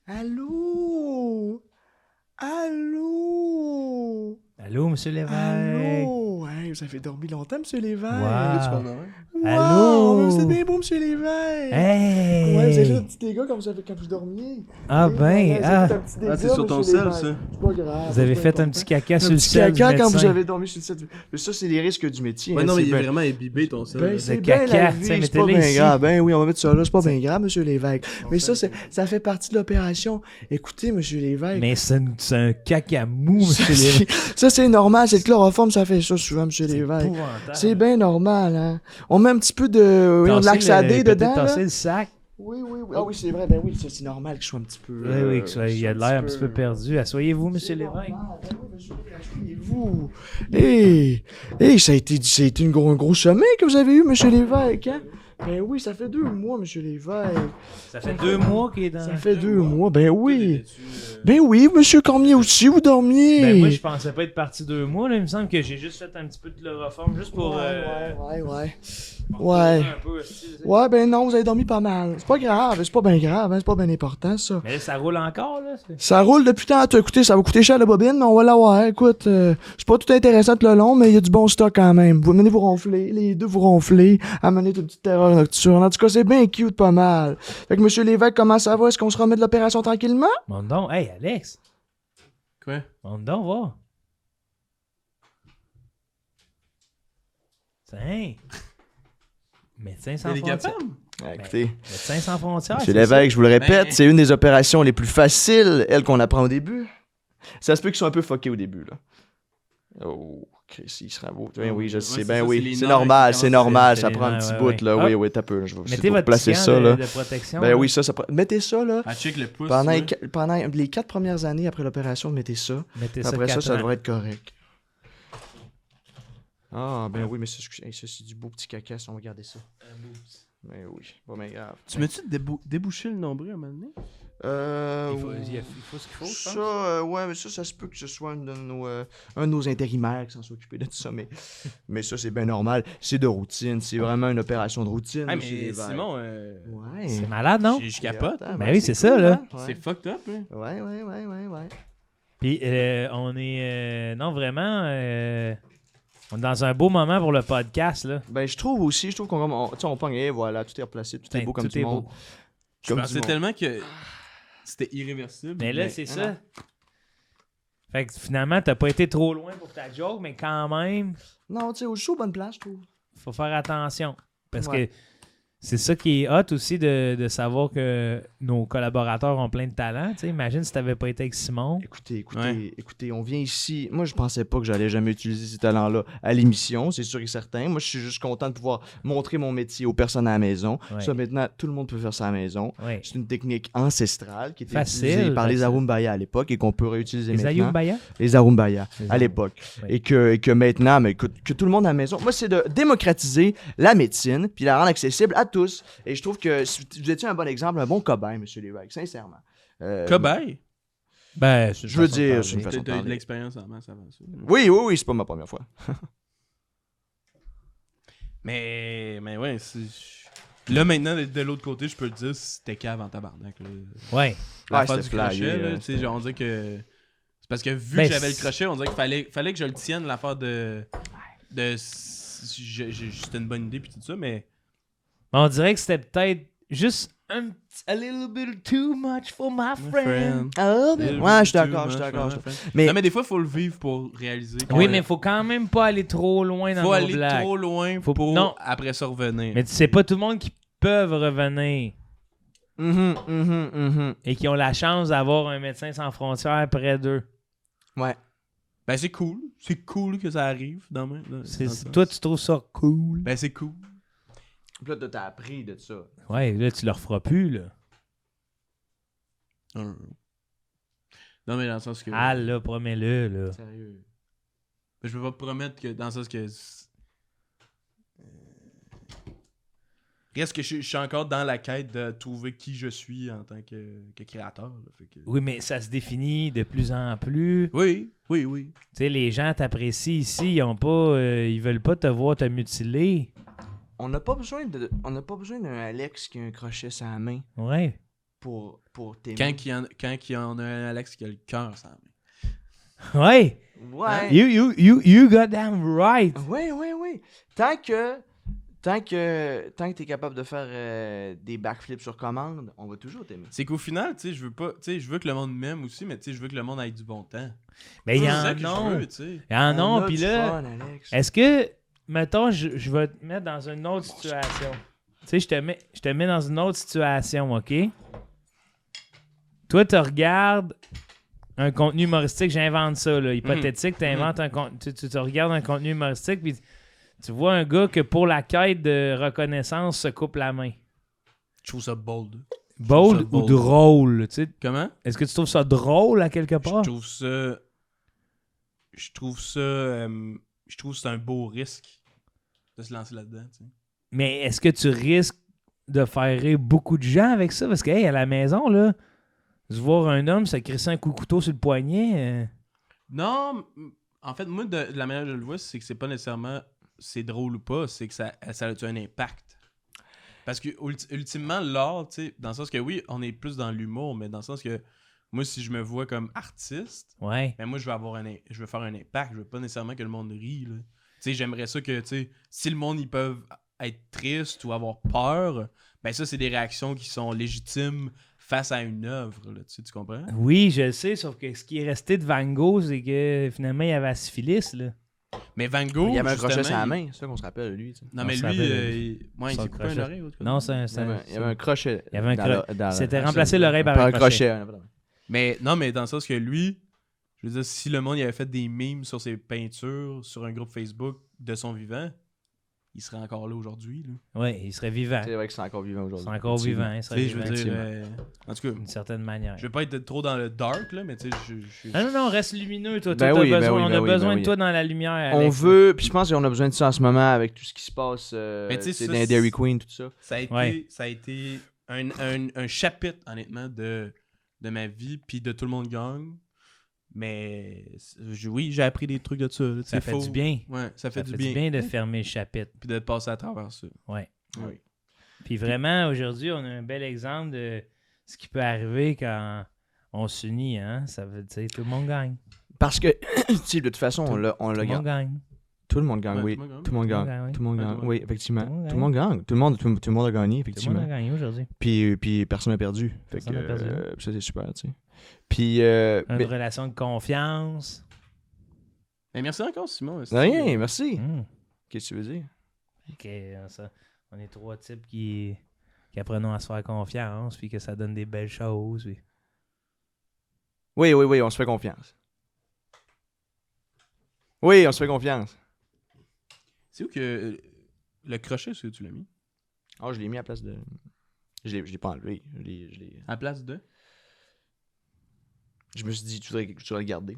Allô? Allô? Allô, monsieur Lévesque? Allô? Hey, vous avez dormi longtemps, monsieur Lévesque? Wow. Wow, Allô? vous êtes bien beau, monsieur Lévesque! Hey! Ouais, vous avez fait un petit dégât quand vous dormiez. Ah Oui, ben, ouais, vous ah, avez fait un petit dégât, c'est sur ton monsieur sel, Lévesque. ça. C'est pas grave. vous avez c'est fait pas un petit important. caca sur Un le petit sel du caca quand médecin. vous avez dormi sur le set. Mais ça, c'est les risques du métier. Ouais, hein, non, mais c'est il est ben- vraiment imbibé ton sel. Ben, là. c'est Le bien caca, la tu vie, sais, c'est mettez-le pas bien ici. grave. Ben oui, on va mettre ça là, c'est pas bien grave, monsieur Lévesque. Mais ça, ça fait partie de l'opération. Écoutez, monsieur Lévesque. Mais c'est un caca mou, monsieur Lévesque. Ça, c'est normal, c'est le chloroforme, ça fait ça souvent, monsieur C'est Lévesque. épouvantable. C'est bien normal, hein. On met un petit peu de Tasser laxadé peut-être dedans, là. tasser le sac. Oui. Ah oui, c'est vrai, ben oui, ça, c'est normal que je sois un petit peu... Oui, il a l'air un petit peu perdu. Asseyez-vous, monsieur C'est Lévesque. normal. Ben oui, monsieur Lévesque, asseyez-vous. Ça a été un gros chemin que vous avez eu, monsieur Lévesque, hein? Ben oui, ça fait 2 mois, monsieur Lévesque. Ça fait 2 mois qu'il est dans... Ça fait 2 mois, ben oui. T'étais-tu, Ben oui, monsieur Cormier aussi, vous dormiez. Ben moi, je pensais pas être parti 2 mois, là. Il me semble que j'ai juste fait un petit peu de chloroforme, juste pour... Ouais. pour Ouais. retourner un peu aussi, là. Ouais, ben non, vous avez dormi pas mal. C'est pas grave, c'est pas bien grave, hein, c'est pas bien important, ça. Mais là, ça roule encore, là. Ça roule depuis tantôt. Écoutez, ça va coûter cher la bobine, mais on va l'avoir. Écoute, c'est pas tout intéressant tout le long, mais il y a du bon stock quand même. Vous venez vous ronfler, les deux vous ronfler, amener une petite terreur nocturne. En tout cas, c'est bien cute, pas mal. Fait que monsieur Lévesque, comment ça va? Est-ce qu'on se remet de l'opération tranquillement? Monte donc. Hey, Alex. Quoi? Monte donc, va. Tiens. Médecin sans T'es frontières. capable? Écoutez, Médecin sans frontières. monsieur c'est Lévesque, je vous le répète, Ben- c'est une des opérations les plus faciles, elle qu'on apprend au début. Ça se peut qu'ils soient un peu fuckés au début, là. Oh, Chris, il sera beau. Ben oui, je Ouais, sais, c'est ben ça, c'est oui. les C'est nerfs normal, qui c'est commencent à- normal, c'est ça les prend un nerfs, petit ouais, bout, ouais. là. Ah. Oui, t'as peu. Je vais Mettez votre placer gant ça, là. de protection. Ben là. oui, ça mettez ça, là. Ah, check le pouce. Pendant, ouais. pendant les 4 premières années après l'opération, mettez ça. Mettez ça Après ça, 4 ça ans. devrait être correct. Ah, ben oui, mais ça, c'est du beau petit caca, si on va garder ça. Ben oui, pas bien grave. Tu m'as-tu débouché le nombril à un moment donné? Il faut ce qu'il faut, je Ça, pense. ouais, mais ça se peut que ce soit un de nos intérimaires qui s'en soit occupé de tout ça, mais ça, c'est bien normal. C'est de routine, c'est vraiment une opération de routine. Ah, monsieur mais Lévesque. Simon, Ouais. C'est malade, non? je capote. Ben oui, c'est ça, là. Ouais. C'est fucked up, hein? Ouais. Puis on est... non, vraiment... on est dans un beau moment pour le podcast, là. Ben, je trouve qu'on tu sais, on pogne, et voilà, tout est replacé, tout est beau comme Tout du est monde. beau. Je Comme pensais du monde. tellement que c'était irréversible. Mais là, c'est non, ça. non. Fait que finalement, t'as pas été trop loin pour ta joke, mais quand même, Non, tu sais, je suis aux bonnes places, je trouve. faut faire attention. Parce Ouais. que c'est ça qui est hot aussi de savoir que nos collaborateurs ont plein de talent. Tu sais, imagine si t'avais pas été avec Simon. Écoutez, on vient ici. Moi, je pensais pas que j'allais jamais utiliser ces talents-là à l'émission, c'est sûr et certain. Moi, je suis juste content de pouvoir montrer mon métier aux personnes à la maison. Ouais. Ça, maintenant, tout le monde peut faire ça à la maison. Ouais. C'est une technique ancestrale qui était Facile, utilisée par les facile. Arumbaya à l'époque et qu'on peut réutiliser Les maintenant. Ayumbaya? Les Arumbaya Les à l'époque. Ouais. Et que maintenant, mais que tout le monde à la maison. Moi, c'est de démocratiser la médecine puis la rendre accessible à tous. Et je trouve que vous étiez un bon exemple, un bon cobaye, monsieur Lévesque, sincèrement. Cobaye? Ben, c'est une Je veux façon de dire, parler. c'est une façon de T'as eu de parler. l'expérience en masse avant ça. Oui, c'est pas ma première fois. Mais ouais, là maintenant, d'être de l'autre côté, je peux te dire, c'était cave en tabarnak. Là. Ouais. L'affaire c'était du crochet, flyé, là, là, tu sais, genre, on dirait que... C'est parce que vu Ben, que j'avais le c'est- crochet, on dirait qu'il fallait que je le tienne, l'affaire de c'était une bonne idée puis tout ça, mais... On dirait que c'était peut-être juste a little bit too much for my friend. Ouais, je suis d'accord. Mais Non, mais des fois, il faut le vivre pour réaliser. Oui, mais faut quand même pas aller trop loin dans faut nos aller blagues. trop loin Faut- pour non. après ça revenir. Mais c'est pas tout le monde qui peuvent revenir et qui ont la chance d'avoir un médecin sans frontières près d'eux. Ouais. Ben, c'est cool. C'est cool que ça arrive dans le sens. Toi, tu trouves ça cool? Ben, c'est cool. Puis là, t'as appris de ça. Ouais, là, tu le referas plus, là. Non, mais dans le sens que... Ah, là, promets-le, là. Sérieux. Ben, je peux pas te promettre que dans le sens que... Reste que je suis encore dans la quête de trouver qui je suis en tant que créateur. Là, fait que... Oui, mais ça se définit de plus en plus. Oui. Tu sais, les gens t'apprécient ici, ils veulent pas te voir te mutiler. On n'a pas besoin d'un Alex qui a un crochet sur la main Ouais. pour t'aimer. Quand il y en a un Alex qui a le cœur sans main. Ouais. Ouais. You got damn right. Oui. Tant que t'es capable de faire des backflips sur commande, on va toujours t'aimer. C'est qu'au final, tu sais, je veux que le monde m'aime aussi, mais tu sais, je veux que le monde ait du bon temps. Mais il y C'est en ça que je a. veux, tu sais. Il y en On a, a puis du là, fun, Alex. est-ce que, mettons, je vais te mettre dans une autre situation. Tu sais, je te mets dans une autre situation, OK? Toi, tu regardes un contenu humoristique, j'invente ça, là, hypothétique, t'inventes un tu regardes un contenu humoristique, puis tu vois un gars que pour la quête de reconnaissance se coupe la main. Je trouve ça bold. Bold ça ou bold. drôle, tu sais? Comment? Est-ce que tu trouves ça drôle à quelque part? Je trouve que c'est un beau risque de se lancer là-dedans, tu sais. Mais est-ce que tu risques de faire rire beaucoup de gens avec ça? Parce que, hey, à la maison, là, de voir un homme se crisser un coup de couteau sur le poignet... Non, en fait, moi, de la manière que je le vois, c'est que c'est pas nécessairement c'est drôle ou pas, c'est que ça a un impact. Parce que, ultimement, l'art, tu sais, dans le sens que oui, on est plus dans l'humour, mais dans le sens que moi, si je me vois comme artiste, Ouais. ben moi, je vais faire un impact. Je veux pas nécessairement que le monde rie, là. Tu sais, j'aimerais ça que, tu sais, si le monde, ils peuvent être tristes ou avoir peur, ben ça, c'est des réactions qui sont légitimes face à une œuvre, là, tu comprends? Oui, je le sais, sauf que ce qui est resté de Van Gogh, c'est que finalement, il y avait la syphilis, là. Mais Van Gogh, Il y avait un crochet justement, sur la main, c'est ça qu'on se rappelle de lui. Tu sais. Non, On mais se lui, rappelle, il son s'est coupé crochet. un oreille. Autre Non, chose. Il y avait un crochet. Il y avait un dans crochet. dans C'était dans remplacé l'oreille par un crochet. Mais non, mais dans le sens que lui, je veux dire, si le monde il avait fait des memes sur ses peintures, sur un groupe Facebook de son vivant, il serait encore là aujourd'hui. Là. Oui, il serait vivant. C'est vrai que c'est encore vivant aujourd'hui. C'est encore vivant. Il Tu serait sais, je veux vivant dire, effectivement. en tout cas, d'une certaine manière. je vais pas être trop dans le dark, là, mais tu sais, je Non, non, non, reste lumineux, toi. Ben Toi, oui, t'as ben besoin, oui, on ben a oui, besoin ben de oui. toi dans la lumière. On Alex. veut, puis je pense qu'on a besoin de ça en ce moment avec tout ce qui se passe Mais tu sais, c'est ça, dans les Dairy Queen, tout ça. ça a été un chapitre, honnêtement, de ma vie, puis de Tout le monde gagne. Mais oui, j'ai appris des trucs de ça. Là, Ça fait du bien. Ouais, ça fait Ça du fait bien. de fermer le chapitre. Puis de passer à travers ça. Ouais. Oui. Puis vraiment, aujourd'hui, on a un bel exemple de ce qui peut arriver quand on s'unit. Hein? Ça veut dire tout le monde gagne. Parce que, tu sais, de toute façon, on Tout l'a le monde gagné. gagne. Tout le monde gagne, Ouais, oui. tout le monde gagne. Tout le monde Tout le monde gagne. gagne, Tout le monde oui. gagne. Oui, effectivement. Tout le monde Tout le monde gagne. Tout le monde a gagné, Tout le monde a effectivement. gagné aujourd'hui. Puis personne n'a perdu. Fait que, Personne n'a perdu. ça, c'est super, tu sais. Puis, Une mais- relation de confiance. Mais merci encore, Simon. rien, merci. Qu'est-ce que tu veux dire? Ok, on est trois types qui apprenons à se faire confiance, puis que ça donne des belles choses. Puis... Oui, on se fait confiance. Oui, on se fait confiance. C'est où que le crochet, c'est où tu l'as mis? Oh, je l'ai mis à la place de... Je l'ai pas enlevé. Je l'ai... À la place de? Je me suis dit, tu devrais le garder.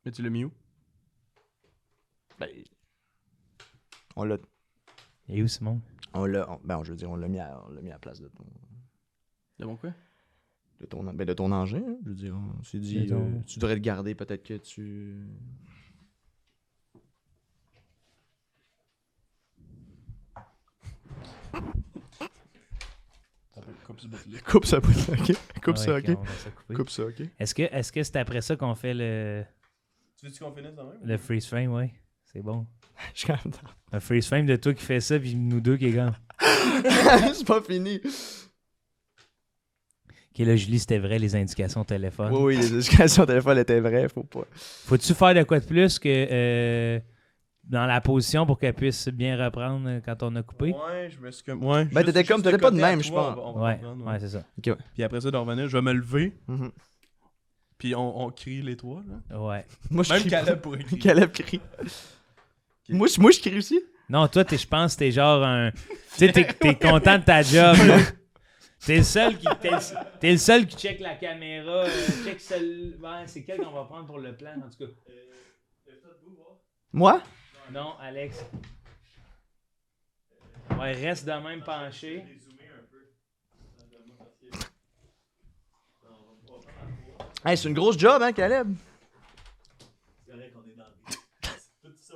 Mais tu l'as mis où? Ben... On l'a... Et où, Simon? je veux dire, on l'a mis à la place de ton... De mon quoi? De ton engin, hein. Je veux dire, on s'est dit, De ton- tu devrais le garder, peut-être que tu... Coupe ce bout-là. Coupe ça, ok? Coupe Ah ça, ouais, ok? on va se couper. Coupe ça, ok? Est-ce que c'est après ça qu'on fait Tu veux-tu qu'on finisse dans même? le freeze frame, ouais? C'est bon. Je suis quand même Un freeze frame de toi qui fait ça, puis nous deux qui est comme... C'est pas fini. Ok, là, Julie, c'était vrai, les indications téléphone. Oui, les indications téléphone étaient vraies, faut pas. Faut-tu faire de quoi de plus que dans la position pour qu'elle puisse bien reprendre quand on a coupé? Ouais, je me suis comme. Ouais. Ben, t'étais comme- de t'étais pas de côté à même, je toi, pense. on va Ouais, reprendre, ouais, c'est ça. Puis après ça, de revenir, je vais me lever, Mhm. puis on crie les trois. Là. Ouais. Moi, je Même crie Caleb pas. pourrait crier. Caleb crie. Moi, je crie aussi. Non, toi, je pense que t'es genre un... Tu sais, t'es content de ta job, là. T'es le seul qui check la caméra. Check celle... Ouais, c'est quel qu'on va prendre pour le plan, en tout cas? Moi? Non, Alex. Ouais, reste de même penché. Hey, c'est une grosse job, hein, Caleb?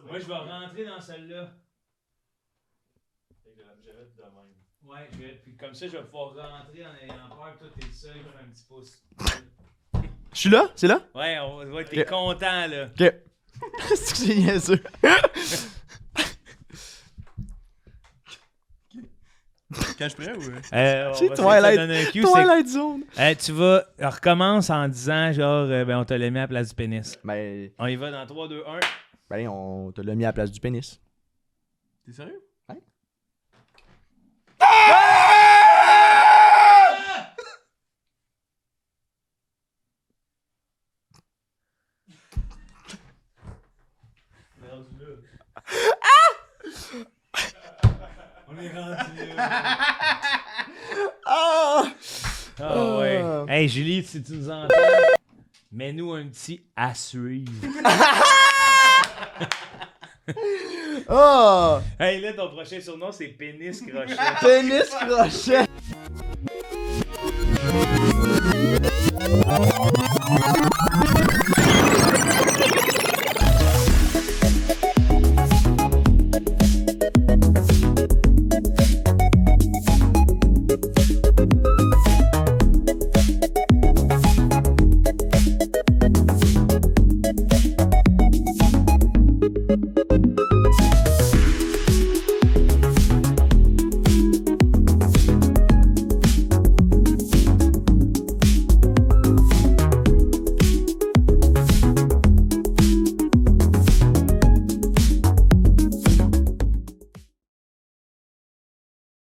Moi, je vais rentrer dans celle-là. Ouais, puis comme ça, je vais pouvoir rentrer en ayant peur que toi, t'es le seul qui fait un petit pouce. Je suis là? C'est là? Ouais, t'es Ok. content, là. Ok. C'est que c'est niaiseux. Quand je prends ou. C'est On Twilight- va se donner un cue, Twilight Zone. tu vas... recommence en disant, genre, ben, on te l'a mis à la place du pénis. Ben, On y va dans 3, 2, 1. on te l'a mis à la place du pénis. T'es sérieux? Ouais. On est rendu là. Ah! Ah ouais. Hey, Julie, si tu nous entends, mets-nous un petit à suivre. Oh! Hey, là, ton prochain surnom, c'est Pénis Crochet. Pénis crochet!